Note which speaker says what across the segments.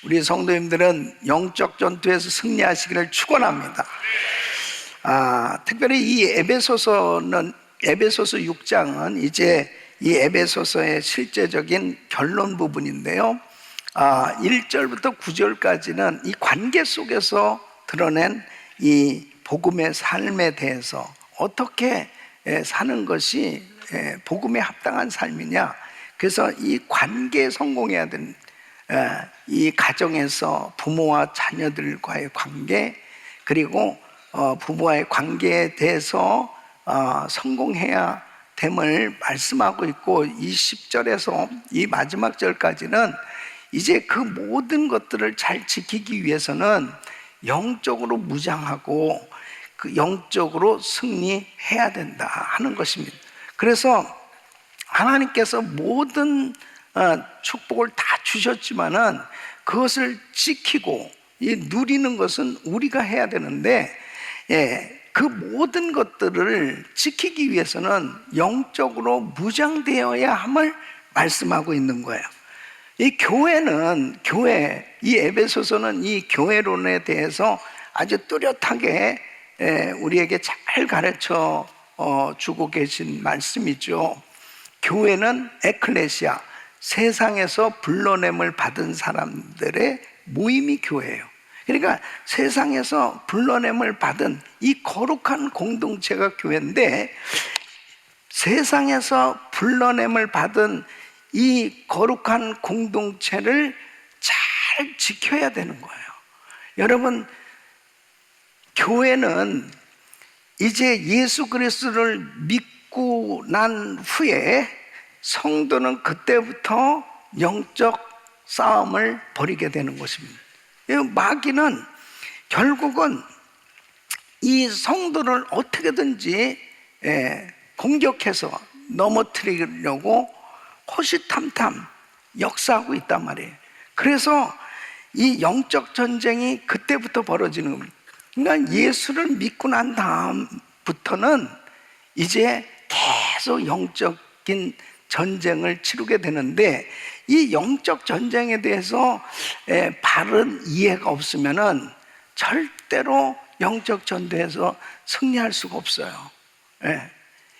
Speaker 1: 우리 성도님들은 영적 전투에서 승리하시기를 축원합니다. 특별히 이 에베소서 6장은 이제 이 에베소서의 실제적인 결론 부분인데요. 1절부터 9절까지는 이 관계 속에서 드러낸 이 복음의 삶에 대해서 어떻게 사는 것이 복음에 합당한 삶이냐. 그래서 이 관계에 성공해야 되는 이 가정에서 부모와 자녀들과의 관계, 그리고 부부와의 관계에 대해서 성공해야 됨을 말씀하고 있고, 이 10절에서 이 마지막 절까지는 이제 그 모든 것들을 잘 지키기 위해서는 영적으로 무장하고 그 영적으로 승리해야 된다 하는 것입니다. 그래서 하나님께서 모든 축복을 다 주셨지만은 그것을 지키고 누리는 것은 우리가 해야 되는데, 그 모든 것들을 지키기 위해서는 영적으로 무장되어야 함을 말씀하고 있는 거예요. 이 교회는 이 에베소서는 이 교회론에 대해서 아주 뚜렷하게 우리에게 잘 가르쳐 주고 계신 말씀이죠. 교회는 에클레시아, 세상에서 불러냄을 받은 사람들의 모임이 교회예요. 그러니까 세상에서 불러냄을 받은 이 거룩한 공동체가 교회인데, 세상에서 불러냄을 받은 이 거룩한 공동체를 잘 지켜야 되는 거예요. 여러분, 교회는 이제 예수 그리스도를 믿고 난 후에 성도는 그때부터 영적 싸움을 벌이게 되는 것입니다. 마귀는 결국은 이 성도를 어떻게든지 공격해서 넘어뜨리려고 호시탐탐 역사하고 있단 말이에요. 그래서 이 영적 전쟁이 그때부터 벌어지는 겁니다. 그러니까 예수를 믿고 난 다음부터는 이제 계속 영적인 전쟁을 치르게 되는데, 이 영적 전쟁에 대해서 바른 이해가 없으면은 절대로 영적 전투에서 승리할 수가 없어요.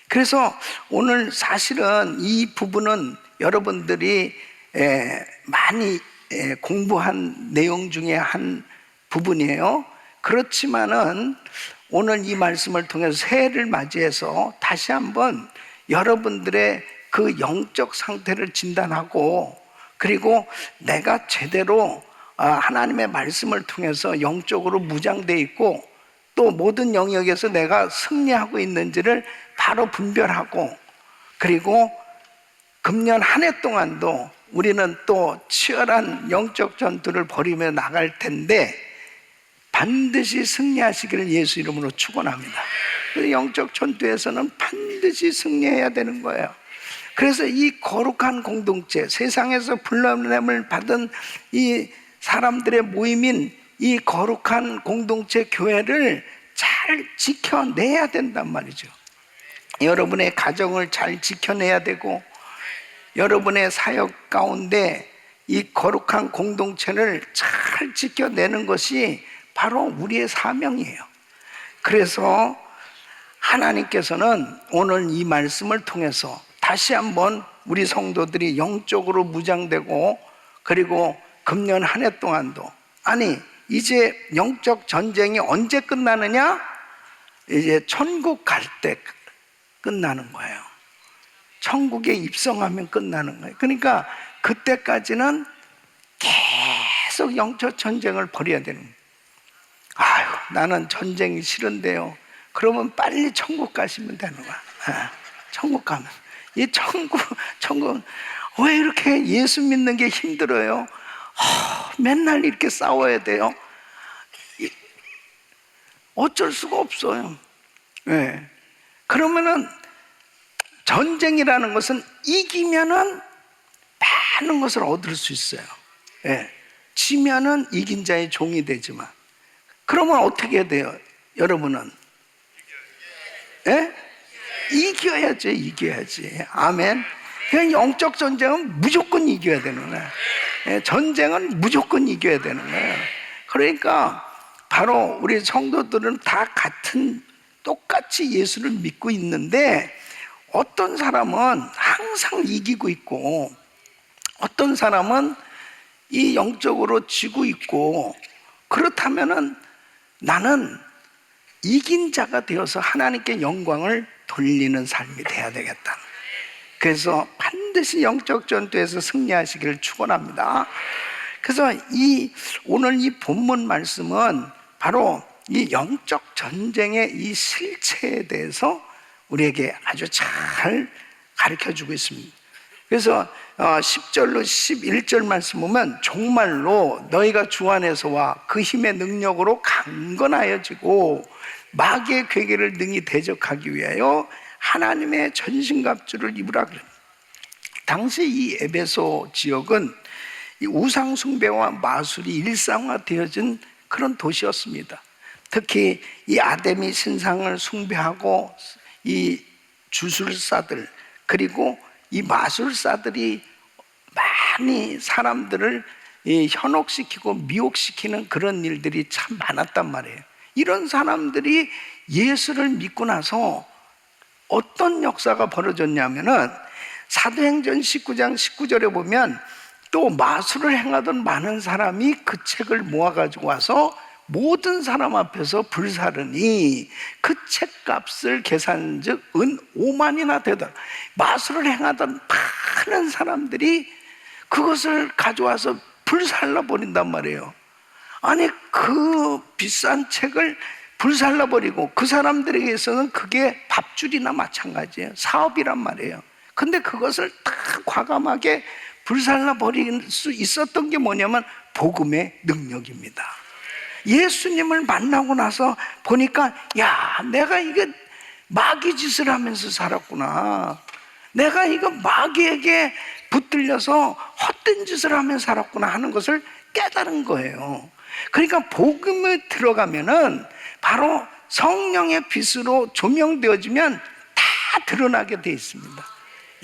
Speaker 1: 그래서 오늘 사실은 이 부분은 여러분들이 많이 공부한 내용 중에 한 부분이에요. 그렇지만은 오늘 이 말씀을 통해서 새해를 맞이해서 다시 한번 여러분들의 그 영적 상태를 진단하고, 그리고 내가 제대로 하나님의 말씀을 통해서 영적으로 무장되어 있고 또 모든 영역에서 내가 승리하고 있는지를 바로 분별하고, 그리고 금년 한 해 동안도 우리는 또 치열한 영적 전투를 벌이며 나갈 텐데 반드시 승리하시기를 예수 이름으로 축원합니다. 영적 전투에서는 반드시 승리해야 되는 거예요. 그래서 이 거룩한 공동체, 세상에서 불러냄을 받은 이 사람들의 모임인 이 거룩한 공동체 교회를 잘 지켜내야 된단 말이죠. 여러분의 가정을 잘 지켜내야 되고, 여러분의 사역 가운데 이 거룩한 공동체를 잘 지켜내는 것이 바로 우리의 사명이에요. 그래서 하나님께서는 오늘 이 말씀을 통해서 다시 한번 우리 성도들이 영적으로 무장되고, 그리고 금년 한 해 동안도, 아니 이제 영적 전쟁이 언제 끝나느냐? 이제 천국 갈 때 끝나는 거예요. 천국에 입성하면 끝나는 거예요. 그러니까 그때까지는 계속 영적 전쟁을 벌여야 되는 거예요. 아유, 나는 전쟁이 싫은데요. 그러면 빨리 천국 가시면 되는 거야. 천국 가면. 이 천국은 왜 이렇게 예수 믿는 게 힘들어요? 맨날 이렇게 싸워야 돼요? 어쩔 수가 없어요. 그러면은 전쟁이라는 것은 이기면은 많은 것을 얻을 수 있어요. 지면은 이긴 자의 종이 되지만, 그러면 어떻게 해야 돼요? 여러분은 이겨야지. 아멘. 그냥 영적 전쟁은 무조건 이겨야 되는 거야. 전쟁은 무조건 이겨야 되는 거예요. 그러니까 바로 우리 성도들은 다 똑같이 예수를 믿고 있는데, 어떤 사람은 항상 이기고 있고 어떤 사람은 이 영적으로 지고 있고, 그렇다면은 나는 이긴 자가 되어서 하나님께 영광을 돌리는 삶이 돼야 되겠다. 그래서 반드시 영적 전투에서 승리하시기를 축원합니다. 그래서 오늘 이 본문 말씀은 바로 이 영적 전쟁의 이 실체에 대해서 우리에게 아주 잘 가르쳐주고 있습니다. 그래서 10절로 11절 말씀 보면, 정말로 너희가 주 안에서와 그 힘의 능력으로 강건하여지고 마귀의 괴계를 능히 대적하기 위하여 하나님의 전신갑주를 입으라 그럽니다. 당시 이 에베소 지역은 이 우상 숭배와 마술이 일상화되어진 그런 도시였습니다. 특히 이 아데미 신상을 숭배하고 이 주술사들, 그리고 이 마술사들이 많이 사람들을 현혹시키고 미혹시키는 그런 일들이 참 많았단 말이에요. 이런 사람들이 예수를 믿고 나서 어떤 역사가 벌어졌냐면은, 사도행전 19장 19절에 보면 또 마술을 행하던 많은 사람이 그 책을 모아가지고 와서 모든 사람 앞에서 불사르니 그 책값을 계산즉 은 5만이나 되더라. 마술을 행하던 많은 사람들이 그것을 가져와서 불살라 버린단 말이에요. 아니, 그 비싼 책을 불살라 버리고, 그 사람들에게서는 그게 밥줄이나 마찬가지예요. 사업이란 말이에요. 근데 그것을 다 과감하게 불살라 버릴 수 있었던 게 뭐냐면 복음의 능력입니다. 예수님을 만나고 나서 보니까, 야, 내가 이거 마귀 짓을 하면서 살았구나. 내가 이거 마귀에게 붙들려서 헛된 짓을 하면서 살았구나 하는 것을 깨달은 거예요. 그러니까 복음에 들어가면은 바로 성령의 빛으로 조명되어지면 다 드러나게 돼 있습니다.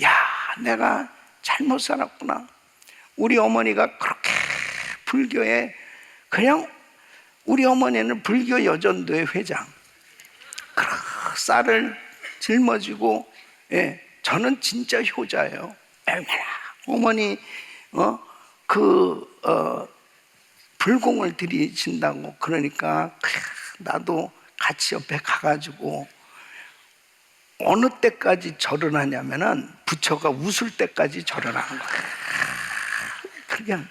Speaker 1: 야, 내가 잘못 살았구나. 우리 어머니가 그렇게 불교에, 그냥 우리 어머니는 불교 여전도의 회장, 쌀을 짊어지고, 저는 진짜 효자예요. 얼마나 어머니 불공을 들이신다고 그러니까 나도 같이 옆에 가가지고, 어느 때까지 절을 하냐면은 부처가 웃을 때까지 절을 하는 거예요. 그냥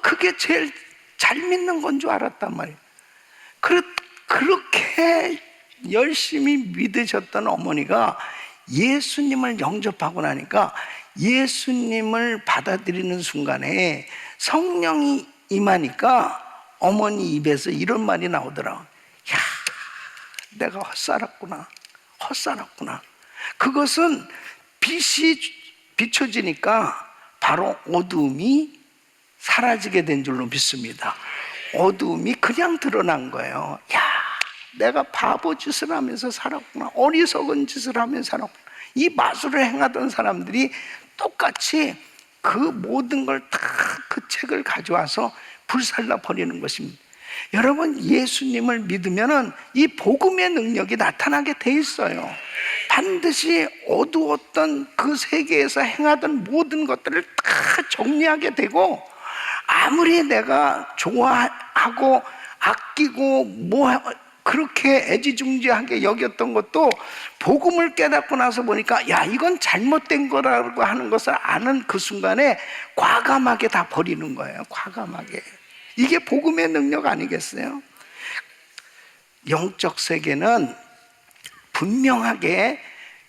Speaker 1: 그게 제일 잘 믿는 건 줄 알았단 말이에요. 그렇게 열심히 믿으셨던 어머니가 예수님을 영접하고 나니까, 예수님을 받아들이는 순간에 성령이 임하니까 어머니 입에서 이런 말이 나오더라고요. 야, 내가 헛살았구나. 그것은 빛이 비춰지니까 바로 어두움이 사라지게 된 줄로 믿습니다. 어두움이 그냥 드러난 거예요. 야, 내가 바보 짓을 하면서 살았구나. 어리석은 짓을 하면서 살았구나. 이 마술을 행하던 사람들이 똑같이 그 모든 걸 다 그 책을 가져와서 불살라 버리는 것입니다. 여러분, 예수님을 믿으면은 이 복음의 능력이 나타나게 돼 있어요. 반드시 어두웠던 그 세계에서 행하던 모든 것들을 다 정리하게 되고, 아무리 내가 좋아하고 아끼고 그렇게 애지중지하게 여겼던 것도 복음을 깨닫고 나서 보니까, 야, 이건 잘못된 거라고 하는 것을 아는 그 순간에 과감하게 다 버리는 거예요. 과감하게. 이게 복음의 능력 아니겠어요? 영적 세계는 분명하게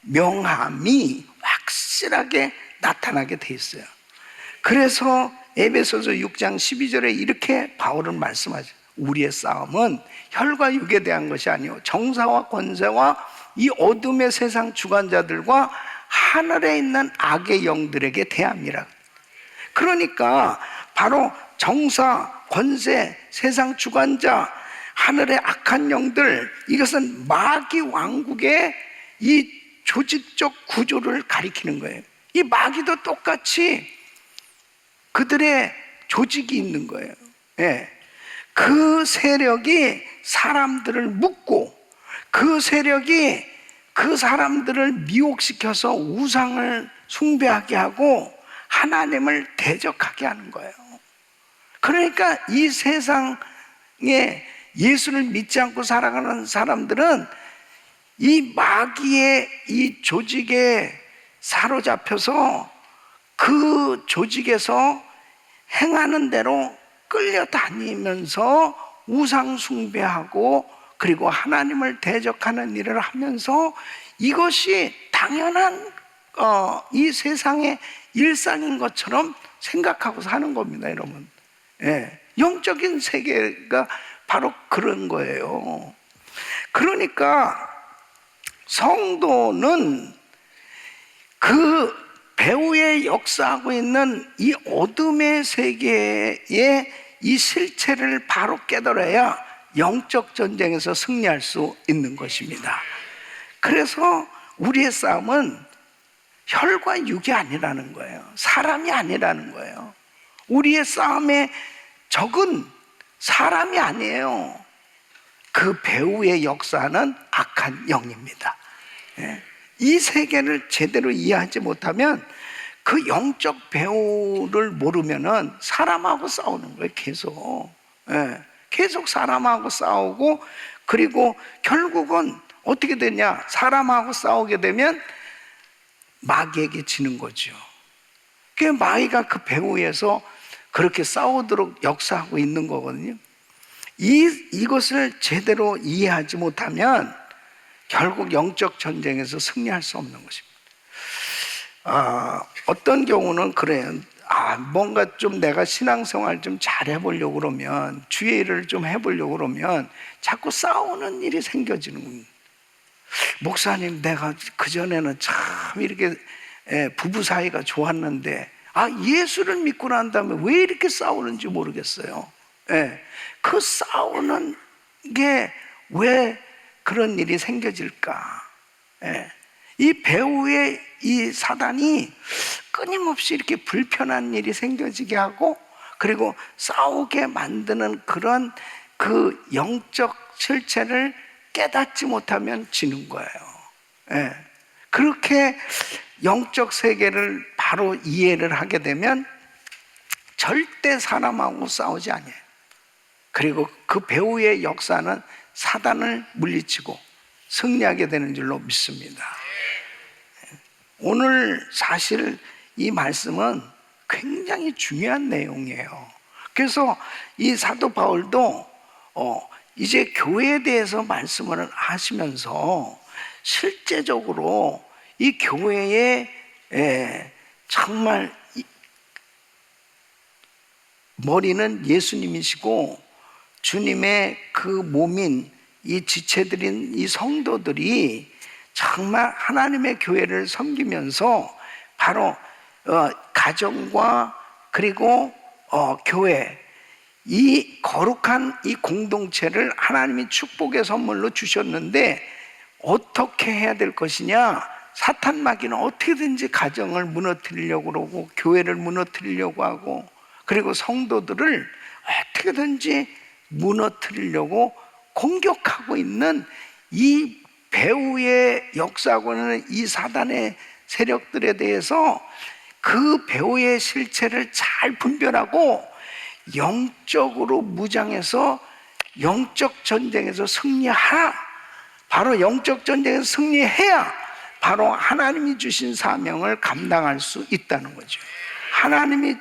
Speaker 1: 명함이 확실하게 나타나게 돼 있어요. 그래서 에베소서 6장 12절에 이렇게 바울은 말씀하죠. 우리의 싸움은 혈과 육에 대한 것이 아니요 정사와 권세와 이 어둠의 세상 주관자들과 하늘에 있는 악의 영들에게 대함이라. 그러니까 바로 정사, 권세, 세상 주관자, 하늘의 악한 영들, 이것은 마귀 왕국의 이 조직적 구조를 가리키는 거예요. 이 마귀도 똑같이 그들의 조직이 있는 거예요. 예. 그 세력이 사람들을 묶고, 그 세력이 그 사람들을 미혹시켜서 우상을 숭배하게 하고 하나님을 대적하게 하는 거예요. 그러니까 이 세상에 예수를 믿지 않고 살아가는 사람들은 이 마귀의 이 조직에 사로잡혀서 그 조직에서 행하는 대로 끌려다니면서 우상 숭배하고 그리고 하나님을 대적하는 일을 하면서 이것이 당연한 이 세상의 일상인 것처럼 생각하고 사는 겁니다, 여러분. 예, 영적인 세계가 바로 그런 거예요. 그러니까 성도는 그 배후에 역사하고 있는 이 어둠의 세계의 이 실체를 바로 깨달아야 영적 전쟁에서 승리할 수 있는 것입니다. 그래서 우리의 싸움은 혈과 육이 아니라는 거예요. 사람이 아니라는 거예요. 우리의 싸움의 적은 사람이 아니에요. 그 배후의 역사는 악한 영입니다. 이 세계를 제대로 이해하지 못하면 그 영적 배후를 모르면은 사람하고 싸우는 거예요, 계속. 계속 사람하고 싸우고, 그리고 결국은 어떻게 되냐? 사람하고 싸우게 되면 마귀에게 지는 거죠. 그 마귀가 그 배후에서 그렇게 싸우도록 역사하고 있는 거거든요. 이것을 제대로 이해하지 못하면 결국 영적 전쟁에서 승리할 수 없는 것입니다. 어떤 경우는 그래요. 뭔가 좀 내가 신앙생활 좀 잘 해보려고 그러면, 주의 일을 좀 해보려고 그러면 자꾸 싸우는 일이 생겨지는 겁니다. 목사님, 내가 그전에는 참 이렇게 부부 사이가 좋았는데 예수를 믿고 난 다음에 왜 이렇게 싸우는지 모르겠어요. 그 싸우는 게 왜 그런 일이 생겨질까? 이 배후에 이 사단이 끊임없이 이렇게 불편한 일이 생겨지게 하고, 그리고 싸우게 만드는 그런 그 영적 실체를 깨닫지 못하면 지는 거예요. 그렇게 영적 세계를 바로 이해를 하게 되면 절대 사람하고 싸우지 않아요. 그리고 그 배후의 역사는 사단을 물리치고 승리하게 되는 줄로 믿습니다. 오늘 사실 이 말씀은 굉장히 중요한 내용이에요. 그래서 이 사도 바울도 이제 교회에 대해서 말씀을 하시면서 실제적으로 이 교회에 정말 머리는 예수님이시고 주님의 그 몸인 이 지체들인 이 성도들이 정말 하나님의 교회를 섬기면서 바로 가정과 그리고 교회, 이 거룩한 이 공동체를 하나님이 축복의 선물로 주셨는데 어떻게 해야 될 것이냐? 사탄 마귀는 어떻게든지 가정을 무너뜨리려고 그러고 교회를 무너뜨리려고 하고, 그리고 성도들을 어떻게든지 무너뜨리려고 공격하고 있는 이 배후의 역사하고 있는 이 사단의 세력들에 대해서 그 배후의 실체를 잘 분별하고 영적으로 무장해서 영적 전쟁에서 승리하라. 바로 영적 전쟁에서 승리해야 바로 하나님이 주신 사명을 감당할 수 있다는 거죠. 하나님이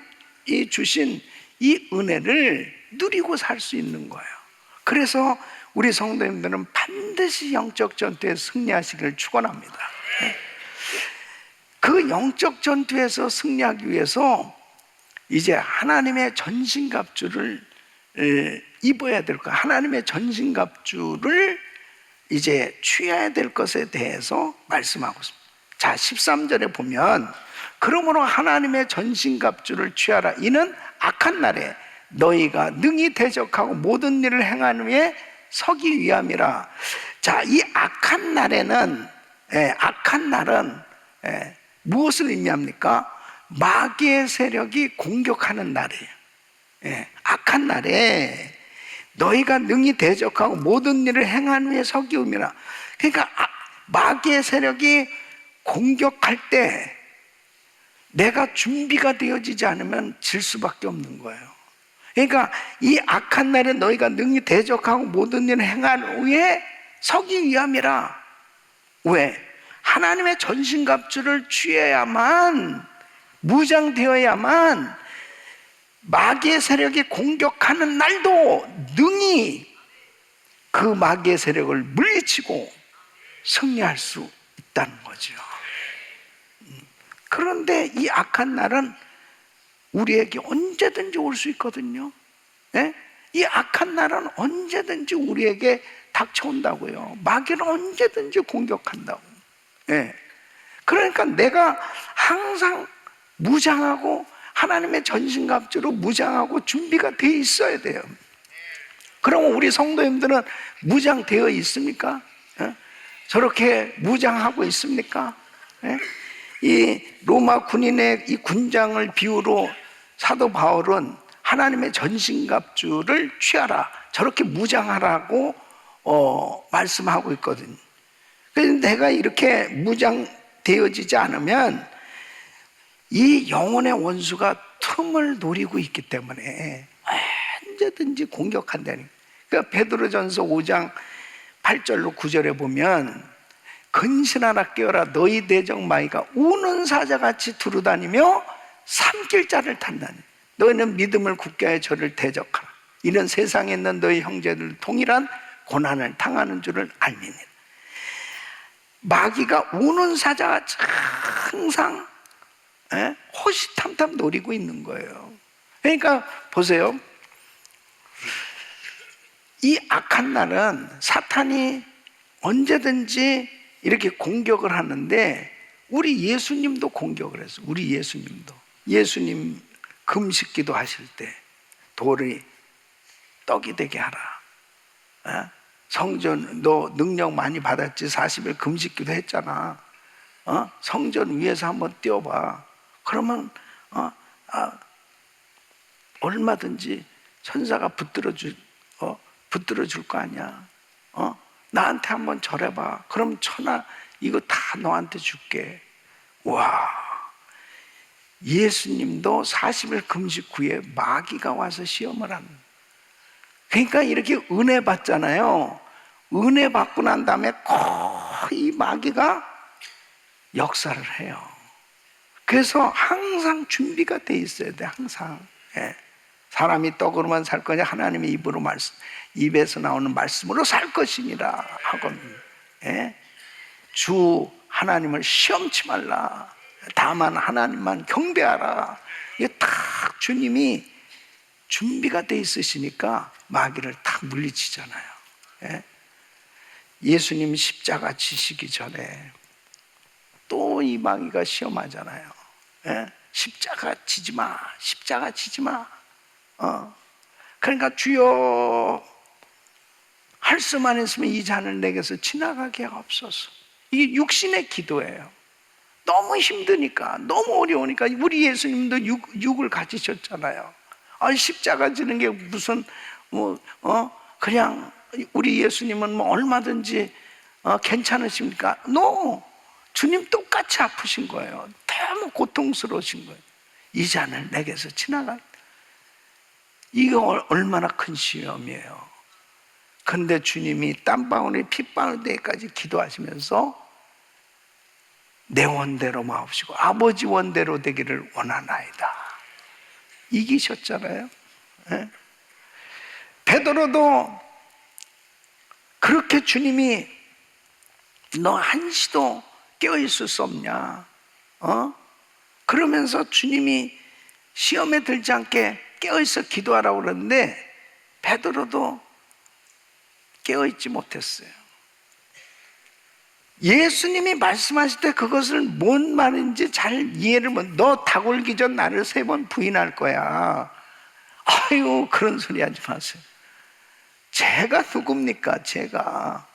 Speaker 1: 주신 이 은혜를 누리고 살 수 있는 거예요. 그래서 우리 성도님들은 반드시 영적 전투에 승리하시기를 축원합니다. 그 영적 전투에서 승리하기 위해서 이제 하나님의 전신갑주를 입어야 될 것, 하나님의 전신갑주를 이제 취해야 될 것에 대해서 말씀하고 있습니다. 자, 13절에 보면 그러므로 하나님의 전신갑주를 취하라. 이는 악한 날에 너희가 능히 대적하고 모든 일을 행하는 후에 서기 위함이라. 자, 이 악한 날에는 악한 날은 무엇을 의미합니까? 마귀의 세력이 공격하는 날이에요. 예, 악한 날에 너희가 능히 대적하고 모든 일을 행한 후에 서기움이라. 그러니까 마귀의 세력이 공격할 때 내가 준비가 되어지지 않으면 질 수밖에 없는 거예요. 그러니까 이 악한 날에 너희가 능히 대적하고 모든 일을 행한 후에 서기 위함이라. 왜? 하나님의 전신갑주를 취해야만, 무장되어야만 마귀의 세력이 공격하는 날도 능히 그 마귀의 세력을 물리치고 승리할 수 있다는 거죠. 그런데 이 악한 날은 우리에게 언제든지 올 수 있거든요. 네? 이 악한 날은 언제든지 우리에게 닥쳐온다고요. 마귀는 언제든지 공격한다고. 네. 그러니까 내가 항상 무장하고 하나님의 전신갑주로 무장하고 준비가 돼 있어야 돼요. 그러면 우리 성도님들은 무장되어 있습니까? 저렇게 무장하고 있습니까? 이 로마 군인의 이 군장을 비유로 사도 바울은 하나님의 전신갑주를 취하라, 저렇게 무장하라고 말씀하고 있거든요. 그래서 내가 이렇게 무장되어지지 않으면 이 영혼의 원수가 틈을 노리고 있기 때문에 언제든지 공격한다니. 그러니까 베드로전서 5장 8절로 9절에 보면 근신하라 깨어라, 너희 대적 마귀가 우는 사자같이 두루다니며 삼킬 자를 탄다니. 너희는 믿음을 굳게 하여 저를 대적하라. 이는 세상에 있는 너희 형제들 동일한 고난을 당하는 줄을 알미니라. 마귀가 우는 사자같이 항상 호시탐탐 노리고 있는 거예요. 그러니까 보세요. 이 악한 날은 사탄이 언제든지 이렇게 공격을 하는데, 우리 예수님도 공격을 했어요. 우리 예수님도. 예수님 금식기도 하실 때 돌이 떡이 되게 하라. 성전 너 능력 많이 받았지, 40일 금식기도 했잖아. 성전 위에서 한번 뛰어봐. 그러면 얼마든지 천사가 붙들어 줄 거 아니야. 나한테 한번 절해봐. 그럼 천하 이거 다 너한테 줄게. 와, 예수님도 40일 금식 후에 마귀가 와서 시험을 하는. 그러니까 이렇게 은혜 받잖아요. 은혜 받고 난 다음에 거의 마귀가 역사를 해요. 그래서 항상 준비가 돼 있어야 돼. 항상. 사람이 떡으로만 살 거냐, 하나님의 입에서 나오는 말씀으로 살 것이니라 하거든. 주 하나님을 시험치 말라. 다만 하나님만 경배하라. 이게 딱 주님이 준비가 돼 있으시니까 마귀를 딱 물리치잖아요. 예수님 십자가 지시기 전에 또 이 마귀가 시험하잖아요. 십자가 지지 마, 십자가 지지 마. 그러니까 주여 할 수만 있으면 이 잔을 내게서 지나가게 하옵소서. 이게 육신의 기도예요. 너무 힘드니까, 너무 어려우니까. 우리 예수님도 육을 가지셨잖아요. 십자가 지는 게 무슨 그냥 우리 예수님은 뭐 얼마든지 괜찮으십니까? No. 주님 똑같이 아프신 거예요. 너무 고통스러우신 거예요. 이 잔을 내게서 지나가. 이게 얼마나 큰 시험이에요. 근데 주님이 땀방울이 핏방울 때까지 기도하시면서 내 원대로 마옵시고 아버지 원대로 되기를 원하나이다. 이기셨잖아요. 베드로도 그렇게 주님이 너 한시도 깨어있을 수 없냐? 그러면서 주님이 시험에 들지 않게 깨어있어 기도하라고 그러는데 베드로도 깨어있지 못했어요. 예수님이 말씀하실 때 그것을 뭔 말인지 잘 이해를 너 닭 울기 전 나를 3번 부인할 거야. 아유, 그런 소리 하지 마세요. 제가 누굽니까? 제가.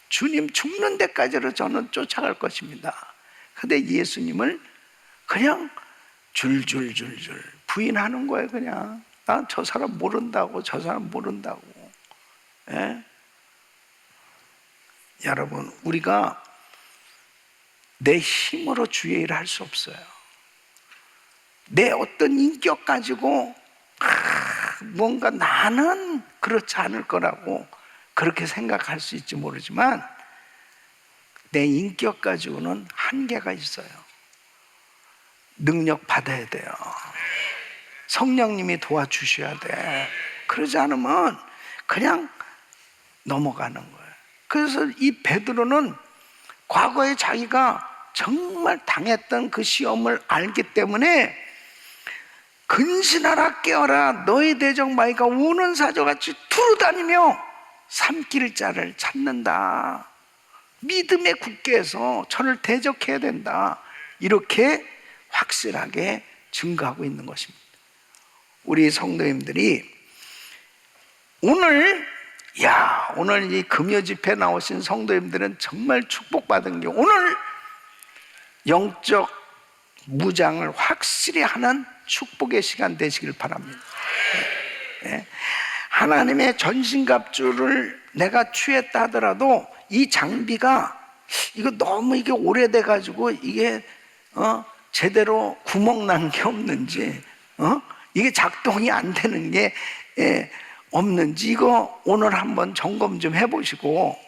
Speaker 1: 주님 죽는 데까지로 저는 쫓아갈 것입니다. 근데 예수님을 그냥 줄줄줄줄 부인하는 거예요. 그냥 난 저 사람 모른다고, 저 사람 모른다고. 예? 여러분, 우리가 내 힘으로 주의 일을 할 수 없어요. 내 어떤 인격 가지고 뭔가 나는 그렇지 않을 거라고 그렇게 생각할 수 있지 모르지만, 내 인격 가지고는 한계가 있어요. 능력 받아야 돼요. 성령님이 도와주셔야 돼. 그러지 않으면 그냥 넘어가는 거예요. 그래서 이 베드로는 과거에 자기가 정말 당했던 그 시험을 알기 때문에 근신하라 깨어라 너희 대적 마귀가 우는 사자같이 두루다니며 삼킬 자를 찾는다. 믿음에 굳게 해서 저를 대적해야 된다. 이렇게 확실하게 증거하고 있는 것입니다. 우리 성도님들이 오늘 이 금요 집회 나오신 성도님들은 정말 축복받은 게, 오늘 영적 무장을 확실히 하는 축복의 시간 되시길 바랍니다. 하나님의 전신갑주를 내가 취했다 하더라도 이 장비가 이거 너무 이게 오래돼 가지고 이게 제대로 구멍 난 게 없는지, 이게 작동이 안 되는 게 없는지, 이거 오늘 한번 점검 좀 해보시고,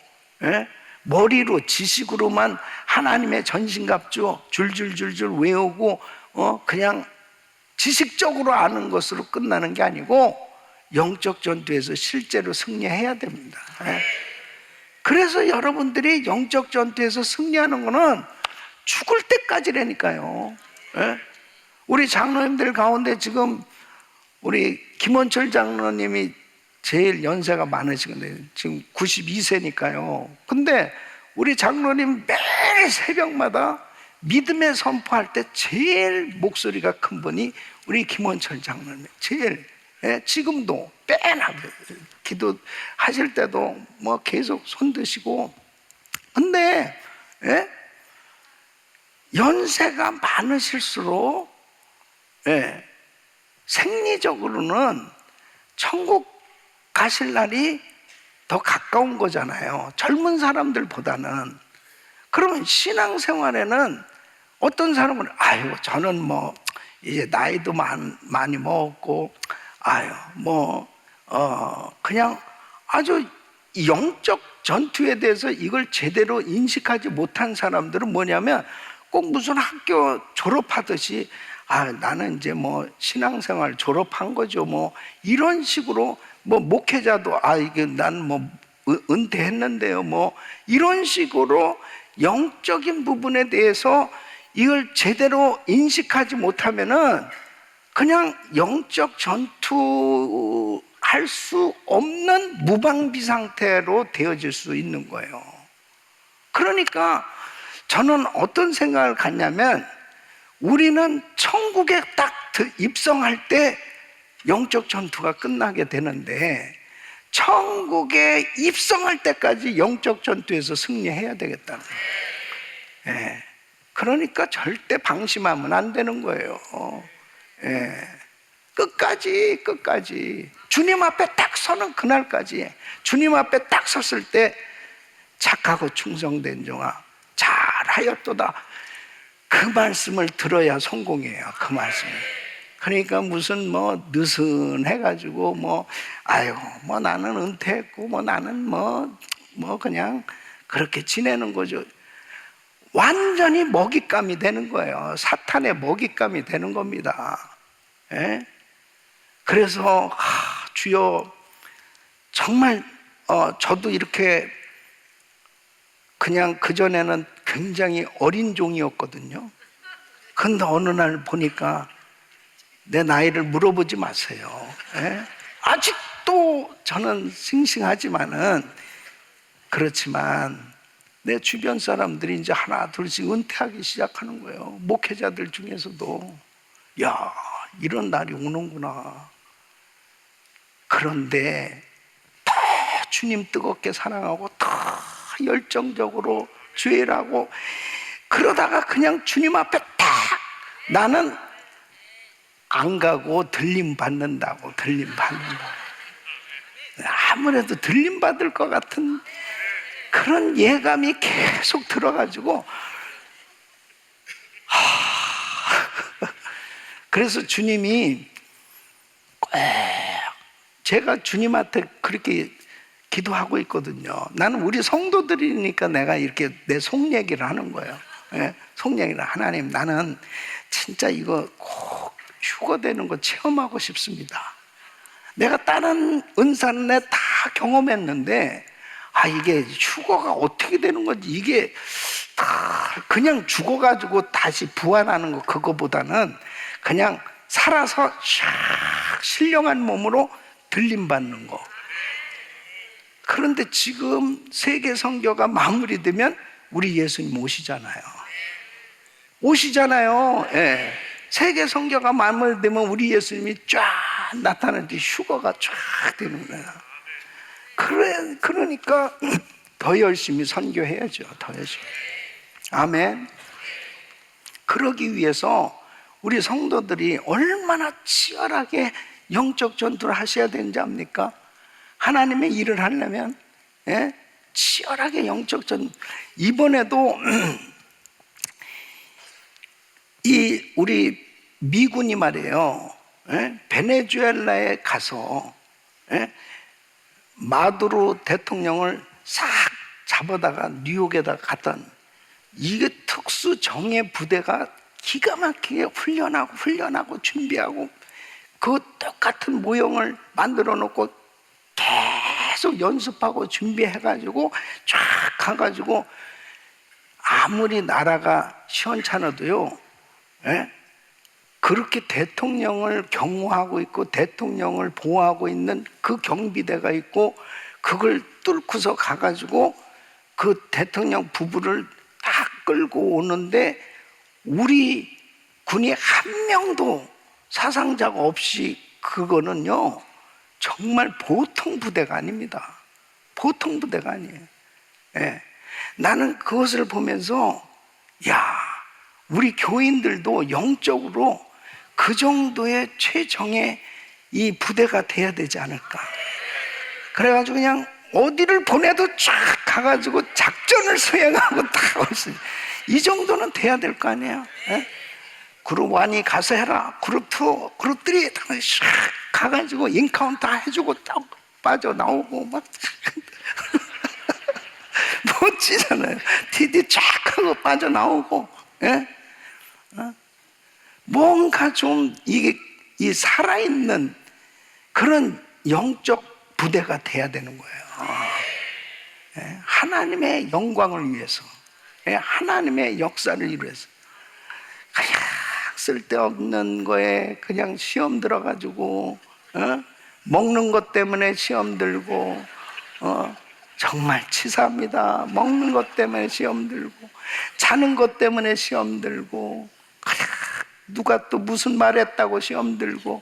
Speaker 1: 머리로 지식으로만 하나님의 전신갑주 줄줄줄줄 외우고 그냥 지식적으로 아는 것으로 끝나는 게 아니고 영적 전투에서 실제로 승리해야 됩니다. 그래서 여러분들이 영적 전투에서 승리하는 거는 죽을 때까지라니까요. 우리 장로님들 가운데 지금 우리 김원철 장로님이 제일 연세가 많으시거든요. 지금 92세니까요. 근데 우리 장로님 매일 새벽마다 믿음의 선포할 때 제일 목소리가 큰 분이 우리 김원철 장로님. 제일, 지금도 빼나 기도하실 때도 뭐 계속 손 드시고. 근데 연세가 많으실수록 생리적으로는 천국 가실 날이 더 가까운 거잖아요. 젊은 사람들보다는. 그러면 신앙생활에는 어떤 사람은 저는 뭐 이제 나이도 많이 먹었고 그냥 아주 영적 전투에 대해서 이걸 제대로 인식하지 못한 사람들은 뭐냐면 꼭 무슨 학교 졸업하듯이 나는 이제 뭐 신앙생활 졸업한 거죠, 뭐 이런 식으로, 뭐 목회자도 이게 난 뭐 은퇴했는데요, 뭐 이런 식으로 영적인 부분에 대해서 이걸 제대로 인식하지 못하면은 그냥 영적 전투 할 수 없는 무방비 상태로 되어질 수 있는 거예요. 그러니까 저는 어떤 생각을 갖냐면, 우리는 천국에 딱 입성할 때 영적 전투가 끝나게 되는데, 천국에 입성할 때까지 영적 전투에서 승리해야 되겠다는 거예요. 그러니까 절대 방심하면 안 되는 거예요. 끝까지 주님 앞에 딱 서는 그날까지, 주님 앞에 딱 섰을 때 착하고 충성된 종아 잘하였도다, 그 말씀을 들어야 성공이에요. 그 말씀을. 그러니까 무슨 뭐 느슨해가지고 뭐 나는 은퇴했고 뭐 나는 뭐 그냥 그렇게 지내는 거죠. 완전히 먹잇감이 되는 거예요. 사탄의 먹잇감이 되는 겁니다. 그래서 주여, 정말 저도 이렇게 그냥 그전에는 굉장히 어린 종이었거든요. 근데 어느 날 보니까 내 나이를 물어보지 마세요. 아직도 저는 싱싱하지만은, 그렇지만 내 주변 사람들이 이제 하나 둘씩 은퇴하기 시작하는 거예요. 목회자들 중에서도. 이런 날이 오는구나. 그런데 더 주님 뜨겁게 사랑하고 더 열정적으로 죄라고 그러다가 그냥 주님 앞에 딱, 나는 안 가고 들림 받는다고, 들림 받는다. 아무래도 들림 받을 것 같은 그런 예감이 계속 들어가지고, 그래서 주님이 제가 주님한테 그렇게 기도하고 있거든요. 나는 우리 성도들이니까 내가 이렇게 내 속 얘기를 하는 거예요. 속 얘기를. 하나님, 나는 진짜 이거 꼭 휴거 되는 거 체험하고 싶습니다. 내가 다른 은사는 내가 다 경험했는데, 이게 휴거가 어떻게 되는 건지, 이게 다 그냥 죽어가지고 다시 부활하는 거, 그거보다는 그냥 살아서 샥 신령한 몸으로 들림받는 거. 그런데 지금 세계 선교가 마무리되면 우리 예수님 오시잖아요. 오시잖아요. 예. 세계 선교가 마무리되면 우리 예수님이 쫙 나타나는데 휴거가 쫙 되는 거예요. 그러니까 더 열심히 선교해야죠. 더 열심히. 아멘. 그러기 위해서 우리 성도들이 얼마나 치열하게 영적 전투를 하셔야 되는지 압니까? 하나님의 일을 하려면 치열하게 영적 전투. 이번에도 이 우리 미군이 말이에요, 베네수엘라에 가서 마두로 대통령을 싹 잡아다가 뉴욕에다 갔던, 이게 특수 정예 부대가 기가 막히게 훈련하고 준비하고 그 똑같은 모형을 만들어 놓고 계속 연습하고 준비해가지고 쫙 가가지고, 아무리 나라가 시원찮아도요, 그렇게 대통령을 경호하고 있고 대통령을 보호하고 있는 그 경비대가 있고, 그걸 뚫고서 가가지고 그 대통령 부부를 딱 끌고 오는데 우리 군이 한 명도 사상자가 없이, 그거는요 정말 보통 부대가 아닙니다. 보통 부대가 아니에요. 나는 그것을 보면서, 우리 교인들도 영적으로 그 정도의 최정의 이 부대가 돼야 되지 않을까. 그래가지고 그냥 어디를 보내도 쫙 가가지고 작전을 수행하고 다 올수, 이 정도는 돼야 될 거 아니에요. 그룹 1이 가서 해라, 그룹 2, 그룹 3 싹 가가지고 인카운터 해주고 딱 빠져나오고 막 멋지잖아요. 디디 쫙 하고 빠져나오고. 뭔가 좀 이게 이 살아있는 그런 영적 부대가 돼야 되는 거예요. 하나님의 영광을 위해서, 하나님의 역사를 이루어서. 그냥 쓸데없는 거에 그냥 시험 들어가지고, 먹는 것 때문에 시험 들고, 정말 치사합니다. 먹는 것 때문에 시험 들고, 자는 것 때문에 시험 들고, 누가 또 무슨 말 했다고 시험 들고,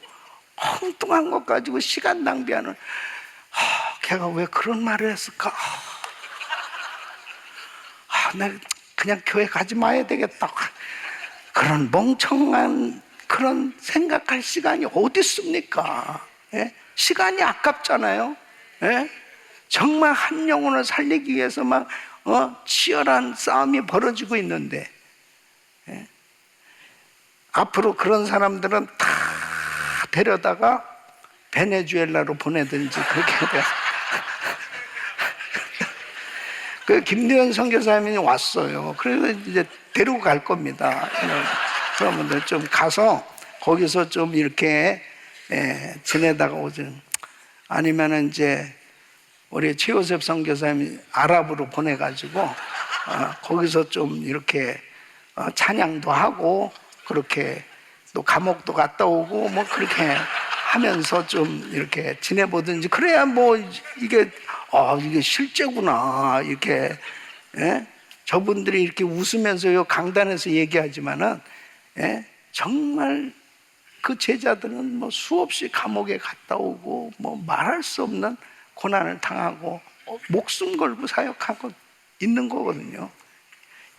Speaker 1: 엉뚱한 것 가지고 시간 낭비하는, 걔가 왜 그런 말을 했을까? 내가 그냥 교회 가지 마야 되겠다. 그런 멍청한 그런 생각할 시간이 어디 있습니까? 시간이 아깝잖아요. 정말 한 영혼을 살리기 위해서 막 치열한 싸움이 벌어지고 있는데, 앞으로 그런 사람들은 다 데려다가 베네수엘라로 보내든지 그렇게 해야. 그 김대현 선교사님이 왔어요. 그래서 이제 데리고 갈 겁니다. 그러면 좀 가서 거기서 좀 이렇게 지내다가 오죠. 아니면은 이제 우리 최호셉 선교사님이 아랍으로 보내가지고 거기서 좀 이렇게 찬양도 하고, 그렇게 또 감옥도 갔다 오고 뭐 그렇게 하면서 좀 이렇게 지내보든지, 그래야 뭐 이게 이게 실제구나 이렇게. 저분들이 이렇게 웃으면서 요 강단에서 얘기하지만은 정말 그 제자들은 뭐 수없이 감옥에 갔다 오고 뭐 말할 수 없는 고난을 당하고 목숨 걸고 사역하고 있는 거거든요.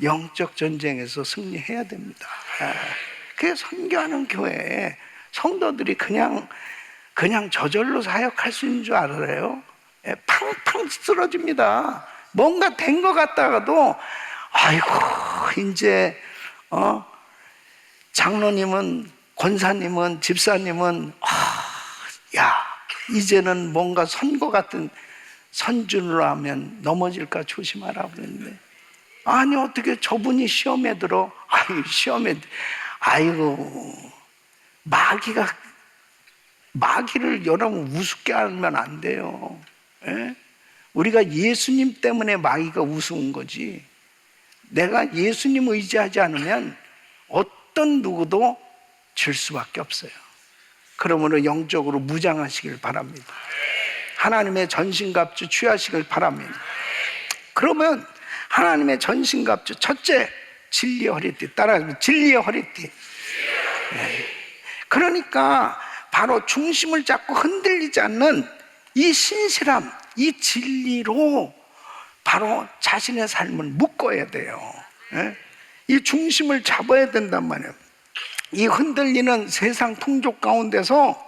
Speaker 1: 영적 전쟁에서 승리해야 됩니다. 그게 선교하는 교회에 성도들이 그냥 저절로 사역할 수 있는 줄 알아요? 예, 팡팡 쓰러집니다. 뭔가 된 것 같다가도 아이고 이제 장로님은, 권사님은, 집사님은 야 이제는 뭔가 선거 같은 선준으로 하면 넘어질까 조심하라 그랬는데, 아니 어떻게 저분이 시험에 들어? 아이고 마귀를 여러분 우습게 하면 안 돼요. 예? 우리가 예수님 때문에 마귀가 우스운 거지, 내가 예수님 의지하지 않으면 어떤 누구도 질 수밖에 없어요. 그러므로 영적으로 무장하시길 바랍니다. 하나님의 전신갑주 취하시길 바랍니다. 그러면 하나님의 전신갑주, 첫째 진리의 허리띠, 따라하시면 진리의 허리띠. 그러니까 바로 중심을 잡고 흔들리지 않는 이 신실함, 이 진리로 바로 자신의 삶을 묶어야 돼요. 이 중심을 잡아야 된단 말이에요. 이 흔들리는 세상 풍조 가운데서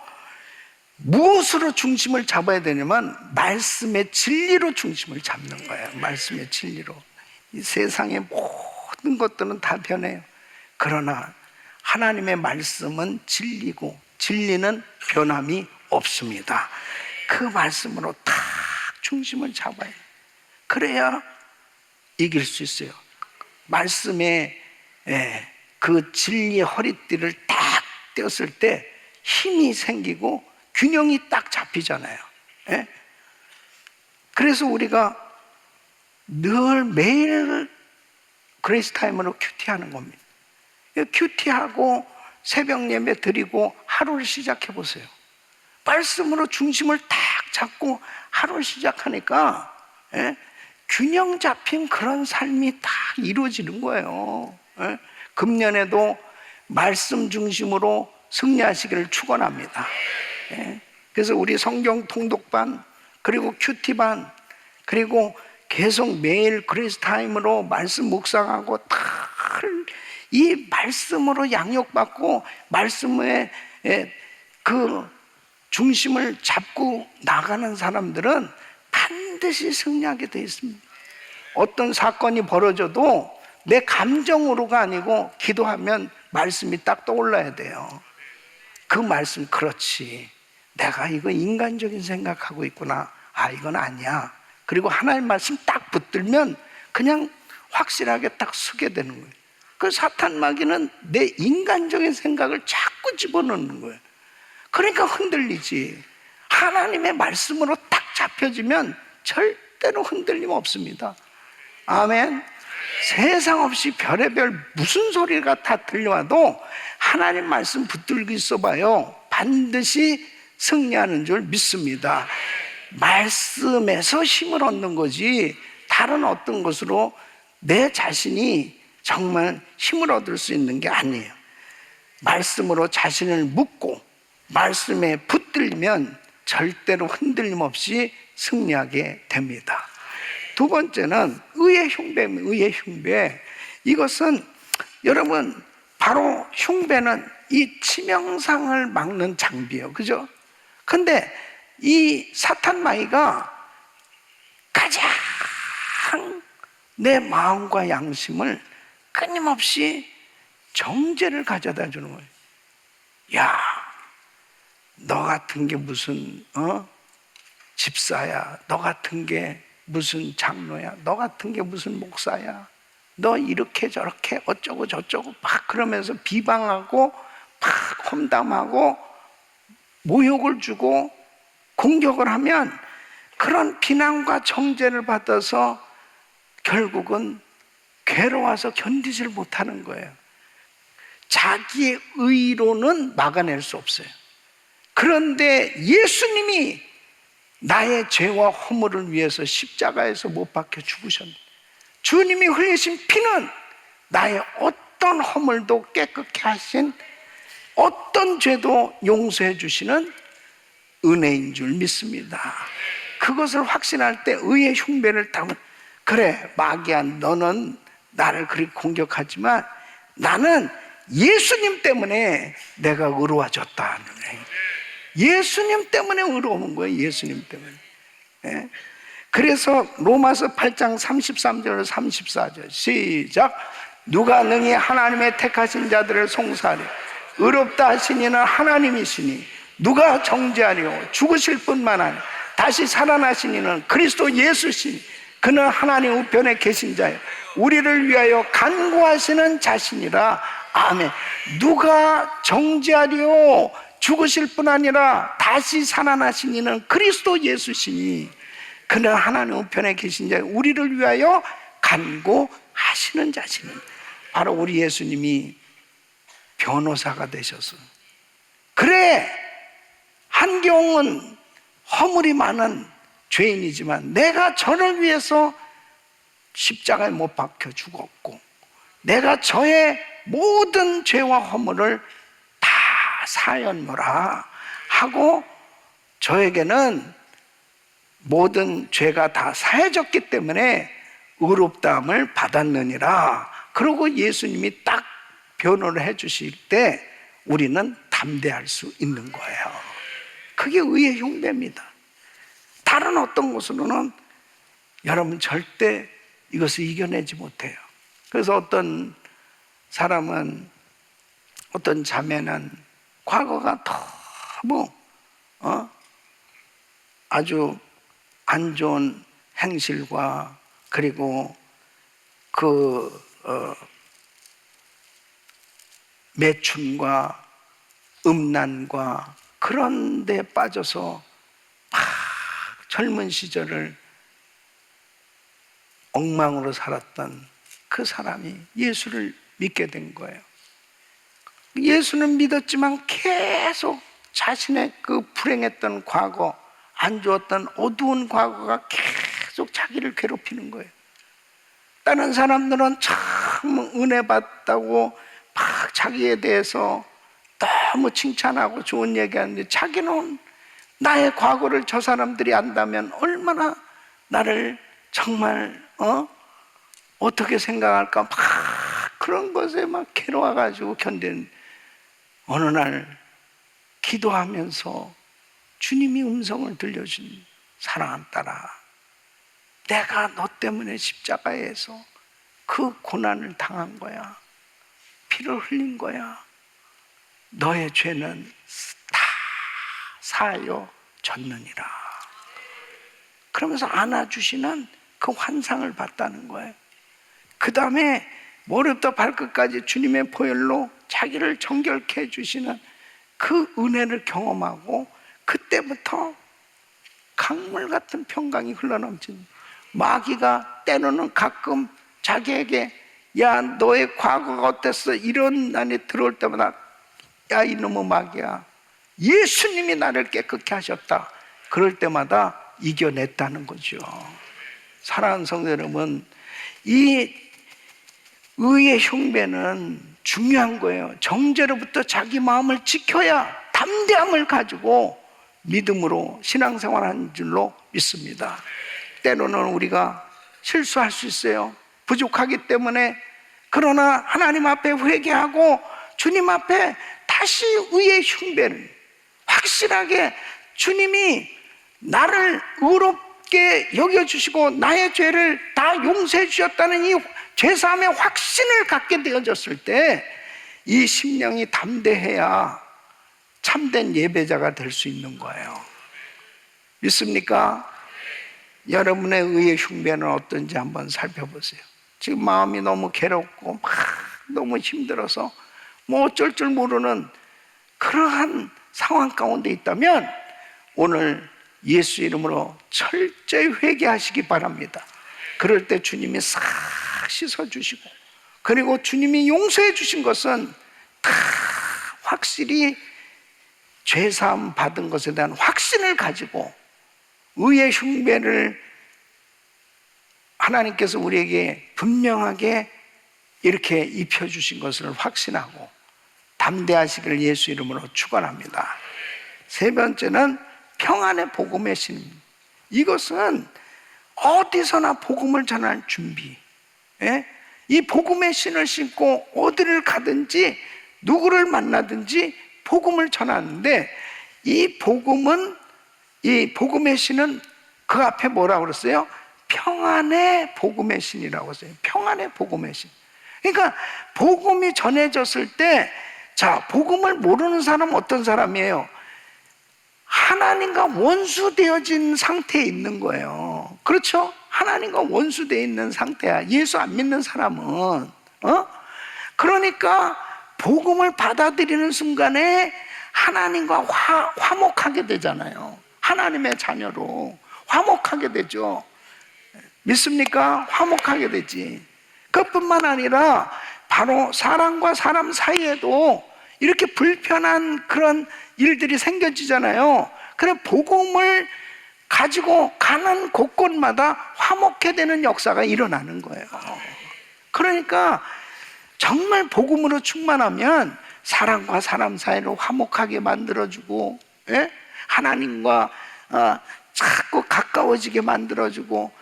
Speaker 1: 무엇으로 중심을 잡아야 되냐면 말씀의 진리로 중심을 잡는 거예요. 말씀의 진리로. 이 세상의 모든 것들은 다 변해요. 그러나 하나님의 말씀은 진리고 진리는 변함이 없습니다. 그 말씀으로 딱 중심을 잡아야 돼요. 그래야 이길 수 있어요. 말씀의 그 진리의 허리띠를 딱 떼었을 때 힘이 생기고 균형이 딱 잡히잖아요. 그래서 우리가 늘 매일 그레이스 타임으로 큐티하는 겁니다. 큐티하고 새벽 예배 드리고 하루를 시작해 보세요. 말씀으로 중심을 딱 잡고 하루를 시작하니까 균형 잡힌 그런 삶이 다 이루어지는 거예요. 금년에도 말씀 중심으로 승리하시기를 축원합니다. 그래서 우리 성경 통독반, 그리고 큐티반, 그리고 계속 매일 그레이스 타임으로 말씀 묵상하고 이 말씀으로 양육받고 말씀의 그 중심을 잡고 나가는 사람들은 반드시 승리하게 되어 있습니다. 어떤 사건이 벌어져도 내 감정으로가 아니고 기도하면 말씀이 딱 떠올라야 돼요. 그 말씀, 그렇지, 내가 이거 인간적인 생각하고 있구나, 이건 아니야. 그리고 하나님 말씀 딱 붙들면 그냥 확실하게 딱 서게 되는 거예요. 그 사탄 마귀는 내 인간적인 생각을 자꾸 집어넣는 거예요. 그러니까 흔들리지. 하나님의 말씀으로 딱 잡혀지면 절대로 흔들림 없습니다. 아멘. 세상 없이 별의별 무슨 소리가 다 들려와도 하나님 말씀 붙들고 있어봐요, 반드시 승리하는 줄 믿습니다. 말씀에서 힘을 얻는 거지 다른 어떤 것으로 내 자신이 정말 힘을 얻을 수 있는 게 아니에요. 말씀으로 자신을 묶고 말씀에 붙들면 절대로 흔들림 없이 승리하게 됩니다. 두 번째는 의의 흉배입니다. 의의 흉배. 이것은 여러분, 바로 흉배는 이 치명상을 막는 장비예요. 그죠? 근데 이 사탄 마귀가 가장 내 마음과 양심을 끊임없이 정죄를 가져다 주는 거예요. 야, 너 같은 게 무슨 집사야, 너 같은 게 무슨 장로야, 너 같은 게 무슨 목사야, 너 이렇게 저렇게 어쩌고 저쩌고 막 그러면서 비방하고 막 험담하고 모욕을 주고 공격을 하면 그런 비난과 정죄를 받아서 결국은 괴로워서 견디질 못하는 거예요. 자기의 의로는 막아낼 수 없어요. 그런데 예수님이 나의 죄와 허물을 위해서 십자가에서 못 박혀 죽으셨는데, 주님이 흘리신 피는 나의 어떤 허물도 깨끗게 하신, 어떤 죄도 용서해 주시는 은혜인 줄 믿습니다. 그것을 확신할 때 의의 흉배를 타면, 그래 마귀야, 너는 나를 그렇게 공격하지만 나는 예수님 때문에 내가 의로워졌다는 거예요. 예수님 때문에 의로운 거예요. 예수님 때문에. 예? 그래서 로마서 8장 33절 34절 시작. 누가 능히 하나님의 택하신 자들을 송사하리. 의롭다 하신 이는 하나님이시니 누가 정죄하리요. 죽으실 뿐만 아니라 다시 살아나신 이는 그리스도 예수시니 그는 하나님 우편에 계신 자요 우리를 위하여 간구하시는 자신이라. 아멘. 누가 정죄하리요. 죽으실 뿐 아니라 다시 살아나신 이는 그리스도 예수시니 그는 하나님 우편에 계신 자요 우리를 위하여 간구하시는 자신은. 바로 우리 예수님이 변호사가 되셔서, 그래 한경은 허물이 많은 죄인이지만 내가 저를 위해서 십자가에 못 박혀 죽었고 내가 저의 모든 죄와 허물을 다 사하였노라 하고 저에게는 모든 죄가 다 사해졌기 때문에 의롭다함을 받았느니라. 그러고 예수님이 딱 변호를 해 주실 때 우리는 담대할 수 있는 거예요. 그게 의의 흉배입니다. 다른 어떤 것으로는 여러분 절대 이것을 이겨내지 못해요. 그래서 어떤 사람은, 어떤 자매는 과거가 너무 아주 안 좋은 행실과 그리고 매춘과 음란과 그런 데 빠져서 막 젊은 시절을 엉망으로 살았던 그 사람이 예수를 믿게 된 거예요. 예수는 믿었지만 계속 자신의 그 불행했던 과거, 안 좋았던 어두운 과거가 계속 자기를 괴롭히는 거예요. 다른 사람들은 참 은혜 받다고 막 자기에 대해서 너무 칭찬하고 좋은 얘기하는데 자기는 나의 과거를 저 사람들이 안다면 얼마나 나를 정말 어떻게 생각할까 막 그런 것에 막 괴로워가지고 견디는. 어느 날 기도하면서 주님이 음성을 들려준, 사랑하는 딸아, 내가 너 때문에 십자가에서 그 고난을 당한 거야. 피를 흘린 거야. 너의 죄는 다 사하여졌느니라. 그러면서 안아주시는 그 환상을 봤다는 거예요. 그 다음에 머리부터 발끝까지 주님의 보혈로 자기를 정결케 해주시는 그 은혜를 경험하고 그때부터 강물 같은 평강이 흘러넘친. 마귀가 때로는 가끔 자기에게 야 너의 과거가 어땠어 이런 난이 들어올 때마다 야 이놈의 마귀야 예수님이 나를 깨끗게 하셨다 그럴 때마다 이겨냈다는 거죠. 사랑하는 성도 여러분, 이 의의 흉배는 중요한 거예요. 정죄로부터 자기 마음을 지켜야 담대함을 가지고 믿음으로 신앙생활하는 줄로 믿습니다. 때로는 우리가 실수할 수 있어요. 부족하기 때문에. 그러나 하나님 앞에 회개하고 주님 앞에 다시 의의 흉배를 확실하게 주님이 나를 의롭게 여겨주시고 나의 죄를 다 용서해 주셨다는 이 죄사함의 확신을 갖게 되어졌을 때 이 심령이 담대해야 참된 예배자가 될 수 있는 거예요. 믿습니까? 여러분의 의의 흉배는 어떤지 한번 살펴보세요. 지금 마음이 너무 괴롭고 막 너무 힘들어서 뭐 어쩔 줄 모르는 그러한 상황 가운데 있다면 오늘 예수 이름으로 철저히 회개하시기 바랍니다. 그럴 때 주님이 싹 씻어주시고 그리고 주님이 용서해 주신 것은 다 확실히 죄사함 받은 것에 대한 확신을 가지고 의의 흉배를 하나님께서 우리에게 분명하게 이렇게 입혀주신 것을 확신하고 담대하시기를 예수 이름으로 축원합니다. 세 번째는 평안의 복음의 신입니다. 이것은 어디서나 복음을 전할 준비. 이 복음의 신을 신고 어디를 가든지 누구를 만나든지 복음을 전하는데, 이 복음의 신은 그 앞에 뭐라고 그랬어요? 평안의 복음의 신이라고 했어요. 평안의 복음의 신. 그러니까 복음이 전해졌을 때, 자, 복음을 모르는 사람은 어떤 사람이에요? 하나님과 원수되어진 상태에 있는 거예요. 그렇죠? 하나님과 원수되어 있는 상태야. 예수 안 믿는 사람은. 그러니까 복음을 받아들이는 순간에 하나님과 화목하게 되잖아요. 하나님의 자녀로 화목하게 되죠. 믿습니까? 화목하게 되지. 그뿐만 아니라 바로 사람과 사람 사이에도 이렇게 불편한 그런 일들이 생겨지잖아요. 그래, 복음을 가지고 가는 곳곳마다 화목해 되는 역사가 일어나는 거예요. 그러니까 정말 복음으로 충만하면 사람과 사람 사이를 화목하게 만들어주고, 예? 하나님과 자꾸 가까워지게 만들어주고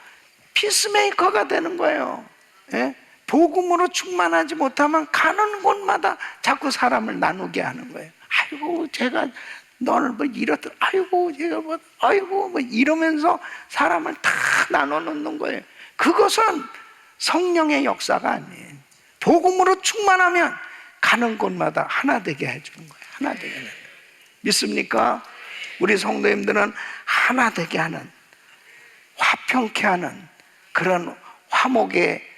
Speaker 1: 피스메이커가 되는 거예요. 예? 복음으로 충만하지 못하면 가는 곳마다 자꾸 사람을 나누게 하는 거예요. 아이고, 제가 너를 뭐 이렇더라. 아이고, 제가 뭐, 아이고, 뭐 이러면서 사람을 다 나눠 놓는 거예요. 그것은 성령의 역사가 아니에요. 복음으로 충만하면 가는 곳마다 하나 되게 해주는 거예요. 하나 되게 해주는 거예요. 믿습니까? 우리 성도님들은 하나 되게 하는, 화평케 하는 그런 화목의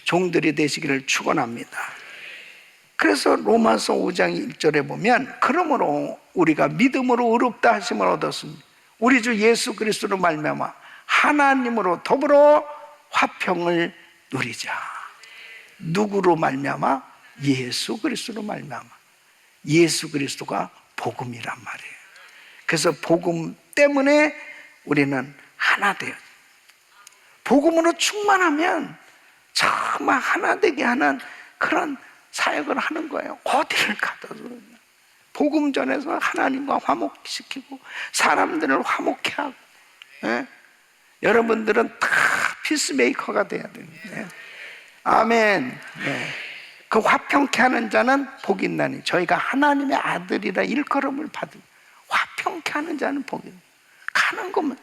Speaker 1: 종들이 되시기를 축원합니다. 그래서 로마서 5장 1절에 보면, 그러므로 우리가 믿음으로 의롭다 하심을 얻었으니 우리 주 예수 그리스도로 말미암아 하나님으로 더불어 화평을 누리자. 누구로 말미암아? 예수 그리스도로 말미암아. 예수 그리스도가 복음이란 말이에요. 그래서 복음 때문에 우리는 하나 돼요. 복음으로 충만하면 정말 하나 되게 하는 그런 사역을 하는 거예요. 어디를 가도 복음 전해서 하나님과 화목시키고 사람들을 화목케 하고, 예? 여러분들은 다 피스메이커가 돼야 됩니다. 아멘. 예. 그 화평케 하는 자는 복이 있나니 저희가 하나님의 아들이라 일컬음을 받은, 화평케 하는 자는 복이 있나니. 가는 곳만,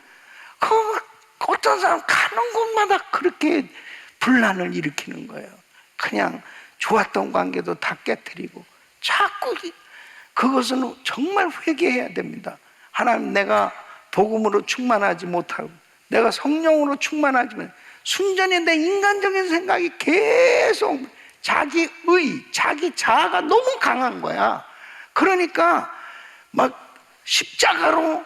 Speaker 1: 어떤 사람 가는 곳마다 그렇게 분란을 일으키는 거예요. 그냥 좋았던 관계도 다 깨트리고 자꾸. 그것은 정말 회개해야 됩니다. 하나님, 내가 복음으로 충만하지 못하고 내가 성령으로 충만하지 못하고 순전히 내 인간적인 생각이 계속 자기 자아가 너무 강한 거야. 그러니까 막 십자가로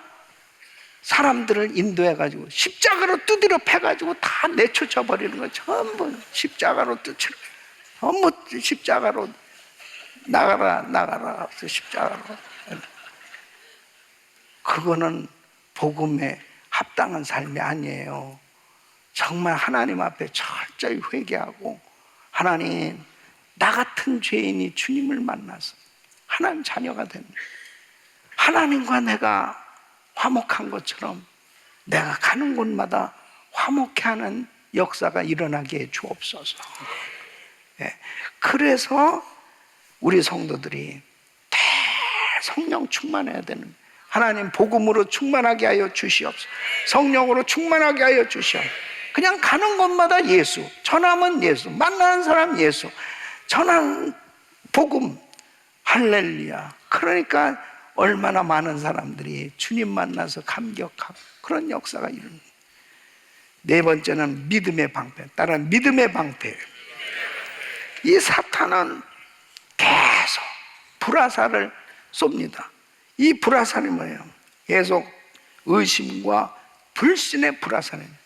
Speaker 1: 사람들을 인도해가지고 십자가로 두드려 패가지고 다 내쫓아 버리는 거. 전부 십자가로 뜯치는 거야. 전부 십자가로 나가라 십자가로. 그거는 복음에 합당한 삶이 아니에요. 정말 하나님 앞에 철저히 회개하고, 하나님, 나 같은 죄인이 주님을 만나서 하나님 자녀가 됩니다. 하나님과 내가 화목한 것처럼 내가 가는 곳마다 화목해 하는 역사가 일어나게 해 주옵소서. 예. 그래서 우리 성도들이 성령 충만해야 되는 거예요. 하나님, 복음으로 충만하게 하여 주시옵소서. 성령으로 충만하게 하여 주시옵소서. 그냥 가는 곳마다 예수, 전하면 예수, 만나는 사람 예수, 전하는 복음, 할렐루야. 그러니까 얼마나 많은 사람들이 주님 만나서 감격하고 그런 역사가 일어납니다. 네 번째는 믿음의 방패. 따라서 믿음의 방패. 이 사탄은 계속 불화살을 쏩니다. 이 불화살이 뭐예요? 계속 의심과 불신의 불화살입니다.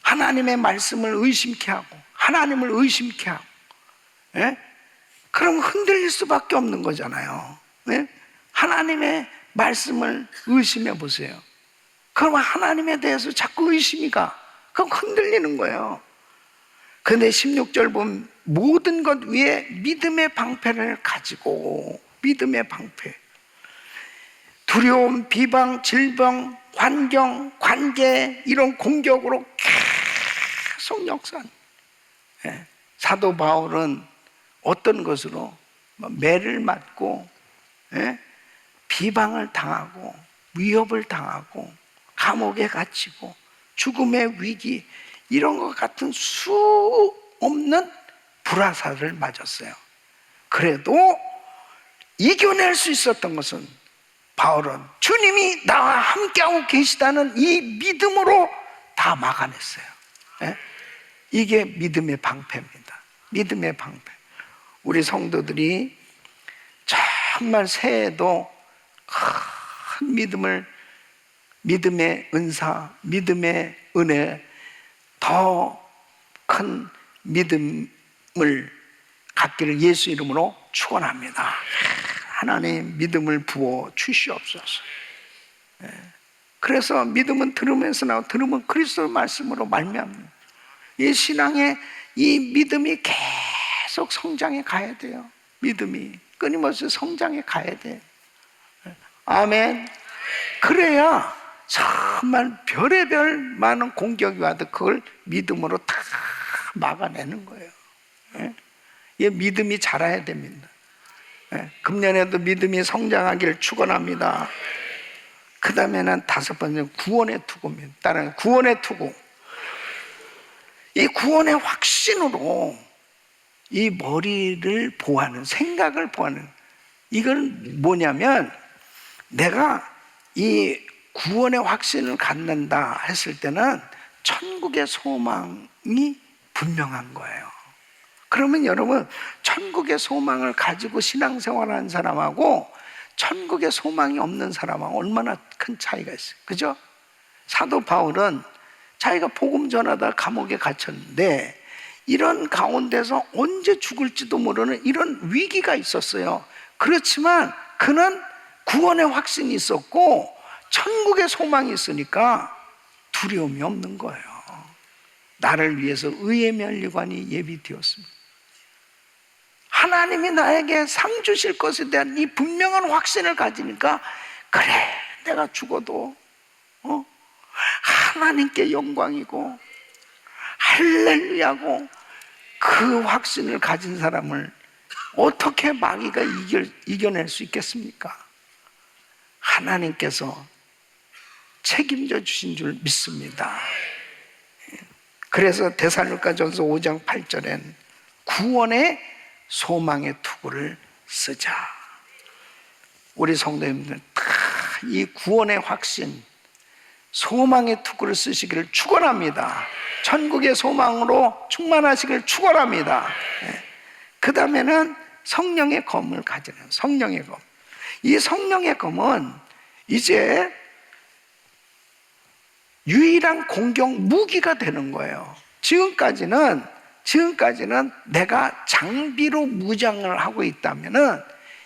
Speaker 1: 하나님의 말씀을 의심케 하고, 하나님을 의심케 하고, 예? 그럼 흔들릴 수밖에 없는 거잖아요. 예? 하나님의 말씀을 의심해 보세요. 그러면 하나님에 대해서 자꾸 의심이 가. 그럼 흔들리는 거예요. 근데 16절 보면 모든 것 위에 믿음의 방패를 가지고, 믿음의 방패. 두려움, 비방, 질병, 환경, 관계, 이런 공격으로 계속 역사합니다. 예. 사도 바울은 어떤 것으로? 매를 맞고, 예? 비방을 당하고 위협을 당하고 감옥에 갇히고 죽음의 위기, 이런 것 같은 수 없는 불화살을 맞았어요. 그래도 이겨낼 수 있었던 것은 바울은 주님이 나와 함께하고 계시다는 이 믿음으로 다 막아냈어요. 예? 이게 믿음의 방패입니다. 믿음의 방패. 우리 성도들이 정말 새해에도 큰 믿음의 은사, 믿음의 은혜, 더 큰 믿음을 갖기를 예수 이름으로 축원합니다. 하나님 믿음을 부어 주시옵소서. 그래서 믿음은 들으면서 나오고 들으면 그리스도의 말씀으로 말미암는 이 신앙의 이 믿음이 계속 성장해 가야 돼요. 믿음이 끊임없이 성장해 가야 돼. 아멘. 그래야 정말 별의별 많은 공격이 와도 그걸 믿음으로 다 막아내는 거예요. 이 믿음이 자라야 됩니다. 금년에도 믿음이 성장하기를 축원합니다. 그 다음에는 5번째 구원의 투구입니다. 따라서 구원의 투구. 이 구원의 확신으로 이 머리를 보호하는, 생각을 보호하는, 이건 뭐냐면 내가 이 구원의 확신을 갖는다 했을 때는 천국의 소망이 분명한 거예요. 그러면 여러분, 천국의 소망을 가지고 신앙생활하는 사람하고 천국의 소망이 없는 사람하고 얼마나 큰 차이가 있어요. 그죠? 사도 바울은 자기가 복음 전하다 감옥에 갇혔는데 이런 가운데서 언제 죽을지도 모르는 이런 위기가 있었어요. 그렇지만 그는 구원의 확신이 있었고 천국의 소망이 있으니까 두려움이 없는 거예요. 나를 위해서 의의 면류관이 예비되었습니다. 하나님이 나에게 상 주실 것에 대한 이 분명한 확신을 가지니까, 그래, 내가 죽어도 하나님께 영광이고 할렐루야고, 그 확신을 가진 사람을 어떻게 마귀가 이겨낼 수 있겠습니까? 하나님께서 책임져 주신 줄 믿습니다. 그래서 데살로니가전서 5장 8절엔 구원의 소망의 투구를 쓰자. 우리 성도님들 다 이 구원의 확신, 소망의 투구를 쓰시기를 축원합니다. 천국의 소망으로 충만하시기를 축원합니다. 그 다음에는 성령의 검을 가지는, 성령의 검. 이 성령의 검은 이제 유일한 공격 무기가 되는 거예요. 지금까지는 내가 장비로 무장을 하고 있다면은,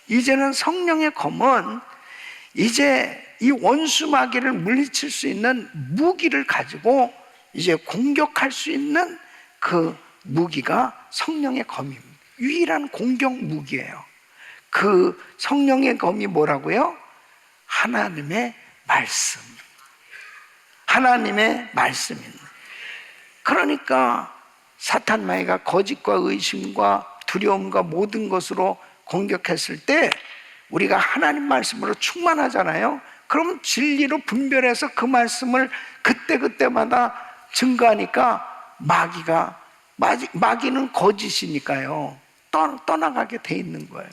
Speaker 1: 이제는 성령의 검은 이제 이 원수 마귀를 물리칠 수 있는 무기를 가지고 이제 공격할 수 있는 그 무기가 성령의 검입니다. 유일한 공격 무기예요. 그 성령의 검이 뭐라고요? 하나님의 말씀. 하나님의 말씀입니다. 그러니까 사탄 마귀가 거짓과 의심과 두려움과 모든 것으로 공격했을 때 우리가 하나님 말씀으로 충만하잖아요. 그러면 진리로 분별해서 그 말씀을 그때그때마다 증거하니까 마귀는 거짓이니까요, 떠나가게 돼 있는 거예요.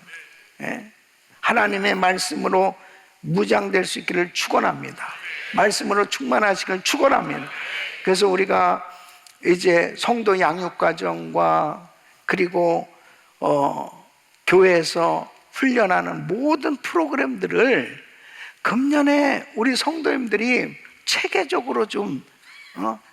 Speaker 1: 하나님의 말씀으로 무장될 수 있기를 축원합니다. 말씀으로 충만하시기를 축원합니다. 그래서 우리가 이제 성도 양육과정과 그리고 교회에서 훈련하는 모든 프로그램들을 금년에 우리 성도님들이 체계적으로 좀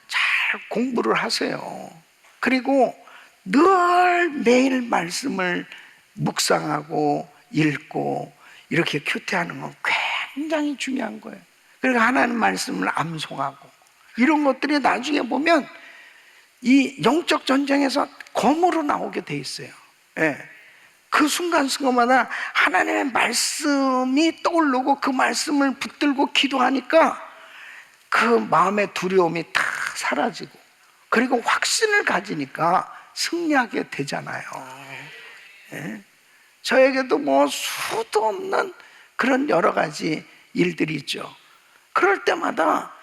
Speaker 1: 잘 공부를 하세요. 그리고 늘 매일 말씀을 묵상하고 읽고 이렇게 큐티하는 건 굉장히 중요한 거예요. 그러니까 하나님 말씀을 암송하고 이런 것들이 나중에 보면 이 영적 전쟁에서 검으로 나오게 돼 있어요. 그 순간순간마다 하나님의 말씀이 떠오르고 그 말씀을 붙들고 기도하니까 그 마음의 두려움이 다 사라지고, 그리고 확신을 가지니까 승리하게 되잖아요. 저에게도 뭐 수도 없는 그런 여러 가지 일들이 있죠. 그럴 때마다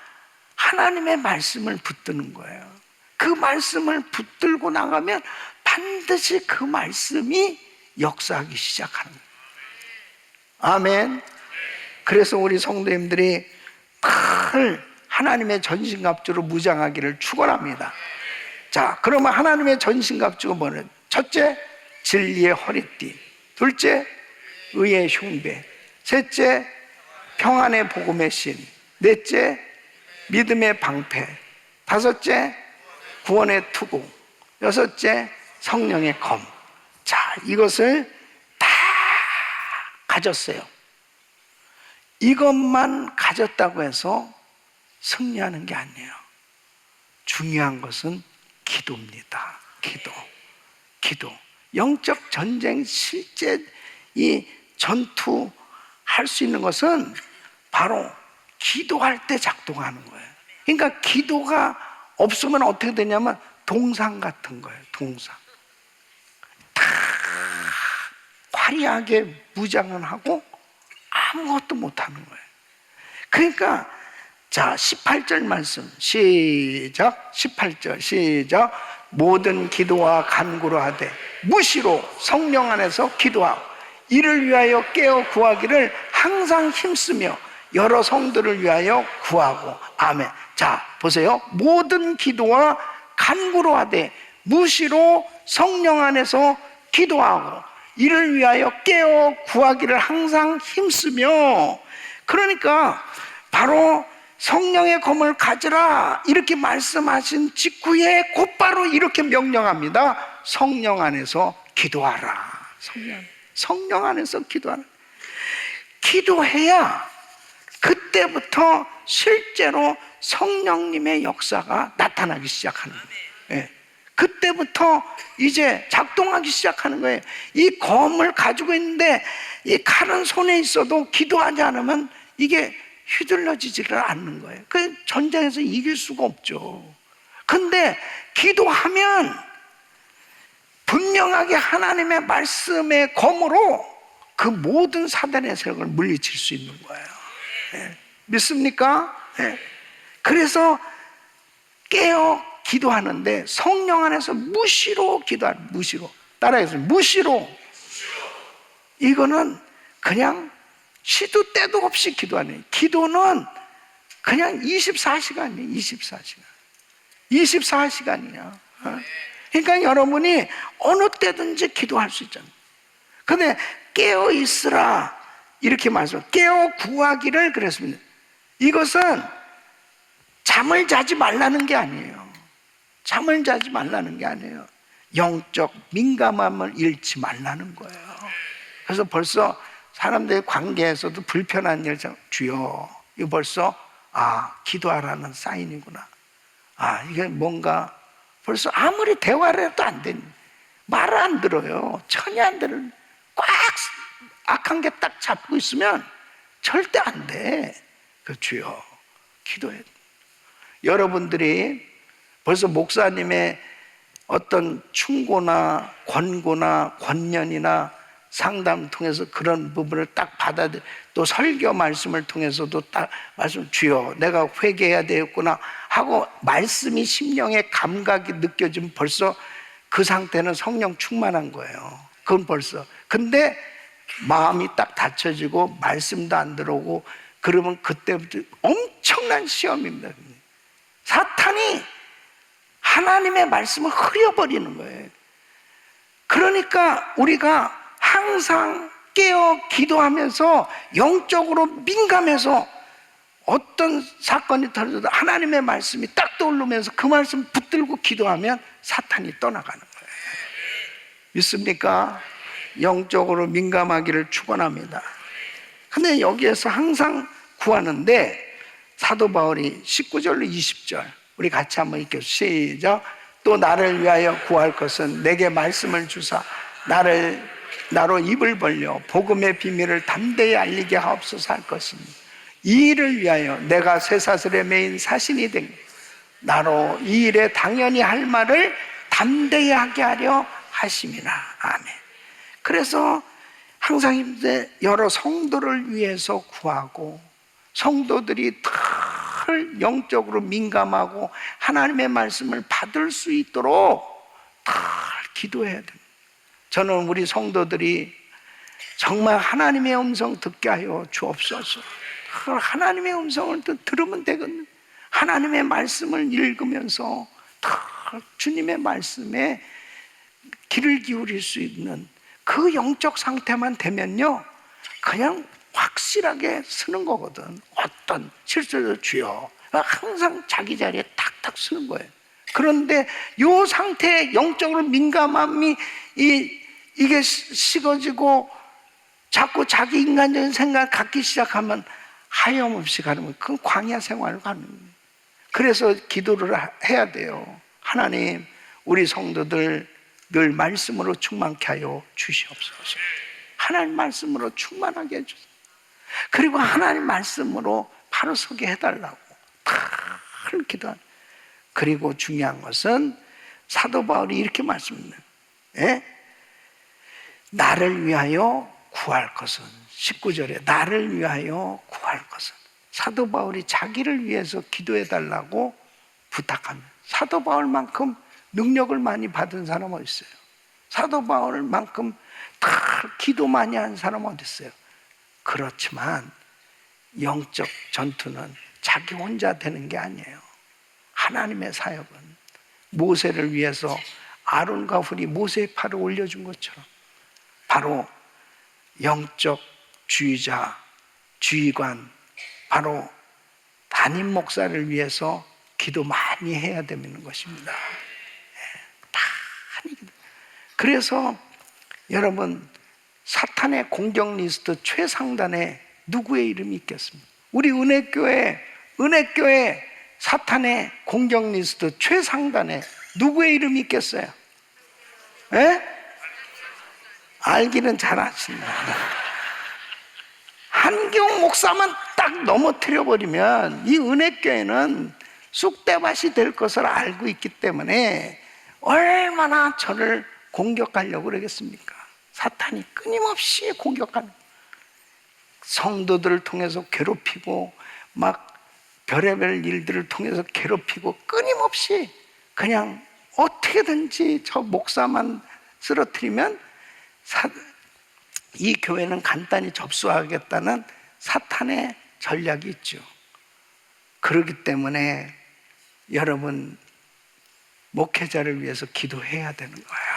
Speaker 1: 하나님의 말씀을 붙드는 거예요. 그 말씀을 붙들고 나가면 반드시 그 말씀이 역사하기 시작하는 거예요. 아멘. 그래서 우리 성도님들이 늘 하나님의 전신갑주로 무장하기를 축원합니다. 자, 그러면 하나님의 전신갑주가 뭐냐? 첫째, 진리의 허리띠. 둘째, 의의 흉배. 셋째, 평안의 복음의 신. 넷째, 믿음의 방패. 다섯째, 구원의 투구. 여섯째, 성령의 검. 자, 이것을 다 가졌어요. 이것만 가졌다고 해서 승리하는 게 아니에요. 중요한 것은 기도입니다. 기도. 영적 전쟁, 실제 이 전투 할 수 있는 것은 바로 기도할 때 작동하는 거예요. 그러니까 기도가 없으면 어떻게 되냐면 동상 같은 거예요. 동상. 다 화려하게 무장을 하고 아무것도 못하는 거예요. 그러니까 자, 18절 말씀 시작. 18절 시작. 모든 기도와 간구로 하되 무시로 성령 안에서 기도하고 이를 위하여 깨어 구하기를 항상 힘쓰며 여러 성도를 위하여 구하고. 아멘. 자, 보세요. 모든 기도와 간구로 하되 무시로 성령 안에서 기도하고 이를 위하여 깨어 구하기를 항상 힘쓰며. 그러니까 바로 성령의 검을 가져라 이렇게 말씀하신 직후에 곧바로 이렇게 명령합니다. 성령 안에서 기도하라. 성령 안에서 기도하라. 기도해야 그때부터 실제로 성령님의 역사가 나타나기 시작하는 거예요. 예. 그때부터 이제 작동하기 시작하는 거예요. 이 검을 가지고 있는데 이 칼은 손에 있어도 기도하지 않으면 이게 휘둘러지지를 않는 거예요. 그 전쟁에서 이길 수가 없죠. 근데 기도하면 분명하게 하나님의 말씀의 검으로 그 모든 사단의 세력을 물리칠 수 있는 거예요. 네. 믿습니까? 네. 그래서 깨어 기도하는데 성령 안에서 무시로 기도하는. 무시로 따라해보세요. 무시로. 이거는 그냥 시도 때도 없이 기도하는. 기도는 그냥 24시간이에요. 24시간이야. 그러니까 여러분이 어느 때든지 기도할 수 있잖아요. 근데 깨어 있으라 이렇게 말씀. 깨어 구하기를 그랬습니다. 이것은 잠을 자지 말라는 게 아니에요. 잠을 자지 말라는 게 아니에요. 영적 민감함을 잃지 말라는 거예요. 그래서 벌써 사람들의 관계에서도 불편한 일, 주여, 이거 벌써 기도하라는 사인이구나. 이게 뭔가 벌써 아무리 대화를 해도 안 되는, 말을 안 들어요. 전혀 안 들어요. 꽉 악한 게 딱 잡고 있으면 절대 안 돼. 그 주여, 기도해. 여러분들이 벌써 목사님의 어떤 충고나 권고나 권면이나 상담 통해서 그런 부분을 딱 받아들여, 또 설교 말씀을 통해서도 딱 말씀, 주여 내가 회개해야 되겠구나 하고 말씀이 심령의 감각이 느껴지면 벌써 그 상태는 성령 충만한 거예요. 그건 벌써. 근데 마음이 딱 닫혀지고 말씀도 안 들어오고 그러면 그때부터 엄청난 시험입니다. 사탄이 하나님의 말씀을 흐려버리는 거예요. 그러니까 우리가 항상 깨어 기도하면서 영적으로 민감해서 어떤 사건이 터져도 하나님의 말씀이 딱 떠오르면서 그 말씀 붙들고 기도하면 사탄이 떠나가는 거예요. 믿습니까? 영적으로 민감하기를 축원합니다. 근데 여기에서 항상 구하는데 사도 바울이 19절로 20절 우리 같이 한번 읽겠습니다. 시작. 또 나를 위하여 구할 것은 내게 말씀을 주사 나로 입을 벌려 복음의 비밀을 담대히 알리게 하옵소서 할 것입니다. 이 일을 위하여 내가 쇠사슬에 매인 사신이 된 나로 이 일에 당연히 할 말을 담대히 하게 하려 하심이라. 아멘. 그래서 항상 힘든데 여러 성도를 위해서 구하고, 성도들이 늘 영적으로 민감하고 하나님의 말씀을 받을 수 있도록 늘 기도해야 됩니다. 저는 우리 성도들이 정말 하나님의 음성 듣게 하여 주옵소서. 하나님의 음성을 들으면 되거든요. 하나님의 말씀을 읽으면서 주님의 말씀에 귀를 기울일 수 있는 그 영적 상태만 되면요, 그냥 확실하게 쓰는 거거든. 어떤 실수도 주여, 항상 자기 자리에 탁탁 쓰는 거예요. 그런데 이 상태에 영적으로 민감함이 이게 식어지고 자꾸 자기 인간적인 생각을 갖기 시작하면 하염없이 가는 거예요. 그건 광야 생활을 가는 거예요. 그래서 기도를 해야 돼요. 하나님, 우리 성도들 늘 말씀으로 충만케 하여 주시옵소서. 하나님 말씀으로 충만하게 해주세요. 그리고 하나님 말씀으로 바로 서게 해달라고 늘 기도하는. 그리고 중요한 것은 사도 바울이 이렇게 말씀합니다. 나를 위하여 구할 것은, 19절에 나를 위하여 구할 것은, 사도 바울이 자기를 위해서 기도해 달라고 부탁합니다. 사도 바울만큼 능력을 많이 받은 사람 어디 있어요? 사도 바울만큼 다 기도 많이 한 사람 어디 있어요? 그렇지만 영적 전투는 자기 혼자 되는 게 아니에요. 하나님의 사역은 모세를 위해서 아론과 훌이 모세의 팔을 올려준 것처럼 바로 영적 주의자, 주의관, 바로 담임 목사를 위해서 기도 많이 해야 되는 것입니다. 많이 기도. 그래서 여러분, 사탄의 공격 리스트 최상단에 누구의 이름이 있겠습니까? 우리 은혜교회 사탄의 공격 리스트 최상단에 누구의 이름이 있겠어요? 알기는 잘 아신다. 한경 목사만 딱 넘어뜨려 버리면 이 은혜교회는 쑥대밭이 될 것을 알고 있기 때문에 얼마나 저를 공격하려고 그러겠습니까? 사탄이 끊임없이 공격하는, 성도들을 통해서 괴롭히고 막 별의별 일들을 통해서 괴롭히고 끊임없이 그냥 어떻게든지 저 목사만 쓰러뜨리면 이 교회는 간단히 접수하겠다는 사탄의 전략이 있죠. 그렇기 때문에 여러분, 목회자를 위해서 기도해야 되는 거예요.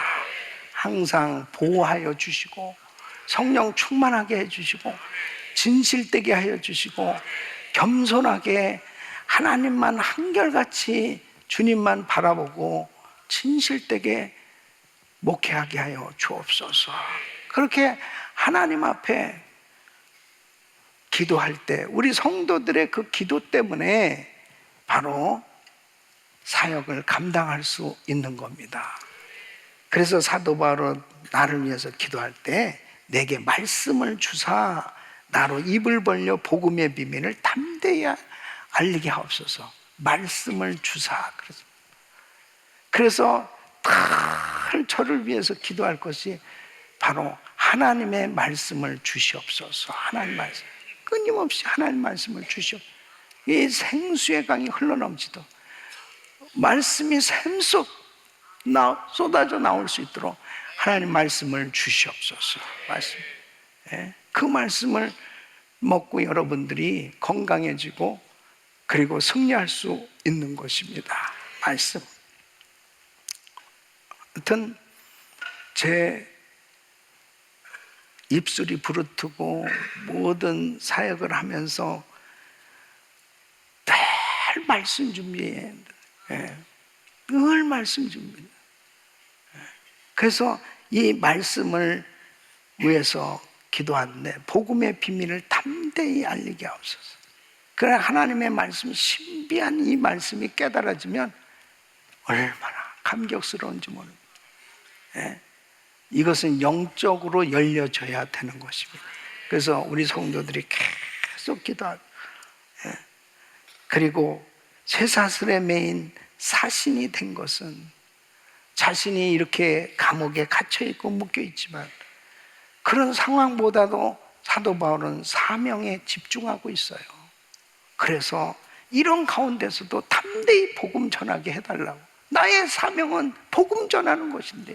Speaker 1: 항상 보호하여 주시고 성령 충만하게 해주시고 진실되게 하여 주시고 겸손하게 하나님만 한결같이 주님만 바라보고 진실되게 목회하게 하여 주옵소서. 그렇게 하나님 앞에 기도할 때 우리 성도들의 그 기도 때문에 바로 사역을 감당할 수 있는 겁니다. 그래서 사도 바울은 나를 위해서 기도할 때 내게 말씀을 주사 나로 입을 벌려 복음의 비밀을 담대히 알리게 하옵소서. 말씀을 주사. 그래서 늘 저를 위해서 기도할 것이 바로 하나님의 말씀을 주시옵소서. 하나님 말씀, 끊임없이 하나님 말씀을 주시옵소서. 이 생수의 강이 흘러넘치도록 말씀이 샘솟 쏟아져 나올 수 있도록 하나님 말씀을 주시옵소서. 말씀. 그 말씀을 먹고 여러분들이 건강해지고 그리고 승리할 수 있는 것입니다. 말씀. 하여튼 제 입술이 부르트고 모든 사역을 하면서 늘 말씀 준비해. 늘 말씀 준비. 그래서 이 말씀을 위해서 기도하는데 복음의 비밀을 담대히 알리게 하옵소서. 그래 하나님의 말씀, 신비한 이 말씀이 깨달아지면 얼마나 감격스러운지 모릅니다. 이것은 영적으로 열려져야 되는 것입니다. 그래서 우리 성도들이 계속 기도하고, 그리고 쇠사슬에 매인 사신이 된 것은 자신이 이렇게 감옥에 갇혀있고 묶여있지만 그런 상황보다도 사도 바울은 사명에 집중하고 있어요. 그래서 이런 가운데서도 담대히 복음 전하게 해달라고. 나의 사명은 복음 전하는 것인데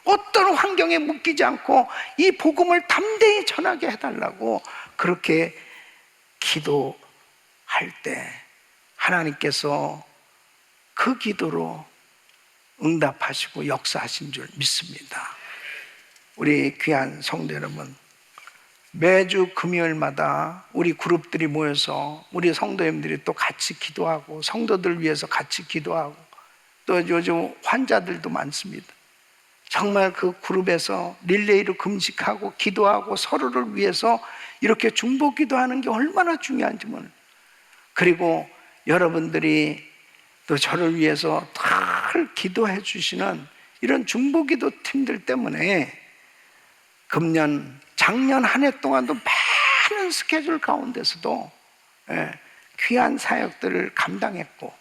Speaker 1: 어떤 환경에 묶이지 않고 이 복음을 담대히 전하게 해달라고 그렇게 기도할 때 하나님께서 그 기도로 응답하시고 역사하신 줄 믿습니다. 우리 귀한 성도 여러분, 매주 금요일마다 우리 그룹들이 모여서 우리 성도님들이 또 같이 기도하고 성도들 위해서 같이 기도하고 또 요즘 환자들도 많습니다. 정말 그 그룹에서 릴레이로 금식하고 기도하고 서로를 위해서 이렇게 중보 기도하는 게 얼마나 중요한지 몰라요. 그리고 여러분들이 또 저를 위해서 늘 기도해 주시는 이런 중보 기도 팀들 때문에 작년 한 해 동안도 많은 스케줄 가운데서도 귀한 사역들을 감당했고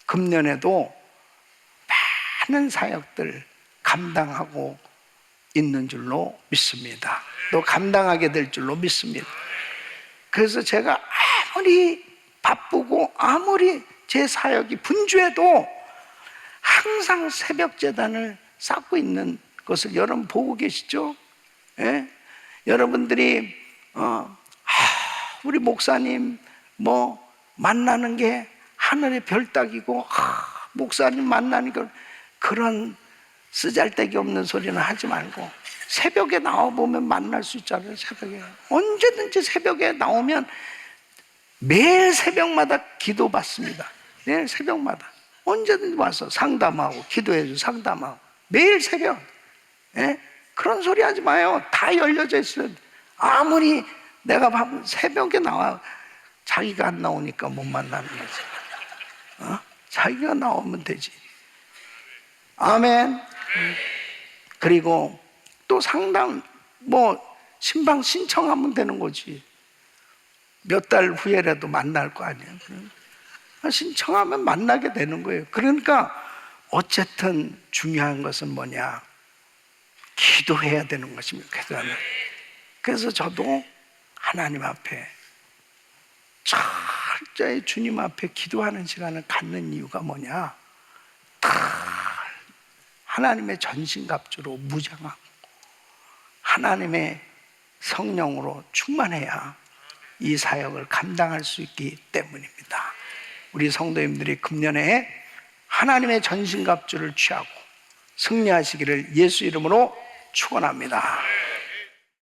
Speaker 1: 금년에도 많은 사역들 감당하고 있는 줄로 믿습니다. 또 감당하게 될 줄로 믿습니다. 그래서 제가 아무리 바쁘고 아무리 제 사역이 분주해도 항상 새벽 제단을 쌓고 있는 것을 여러분 보고 계시죠? 예? 여러분들이 우리 목사님 만나는 게 하늘의 별 따기고 목사님 만나는 게 그런 쓰잘데기 없는 소리는 하지 말고 새벽에 나와보면 만날 수 있잖아요. 새벽에 언제든지 새벽에 나오면 매일 새벽마다 기도받습니다. 매일 새벽마다 언제든지 와서 상담하고 기도해주고 상담하고 매일 새벽. 예? 그런 소리 하지 마요. 다 열려져 있어요. 아무리 내가 봐도 새벽에 나와 자기가 안 나오니까 못 만나는 거지. 자기가 나오면 되지. 아멘. 그리고 또 상담 신방 신청하면 되는 거지. 몇 달 후에라도 만날 거 아니에요. 신청하면 만나게 되는 거예요. 그러니까 어쨌든 중요한 것은 뭐냐? 기도해야 되는 것입니다. 기도하면. 그래서 저도 하나님 앞에 철저히 주님 앞에 기도하는 시간을 갖는 이유가 뭐냐? 하나님의 전신갑주로 무장하고 하나님의 성령으로 충만해야 이 사역을 감당할 수 있기 때문입니다. 우리 성도님들이 금년에 하나님의 전신갑주를 취하고 승리하시기를 예수 이름으로 축원합니다.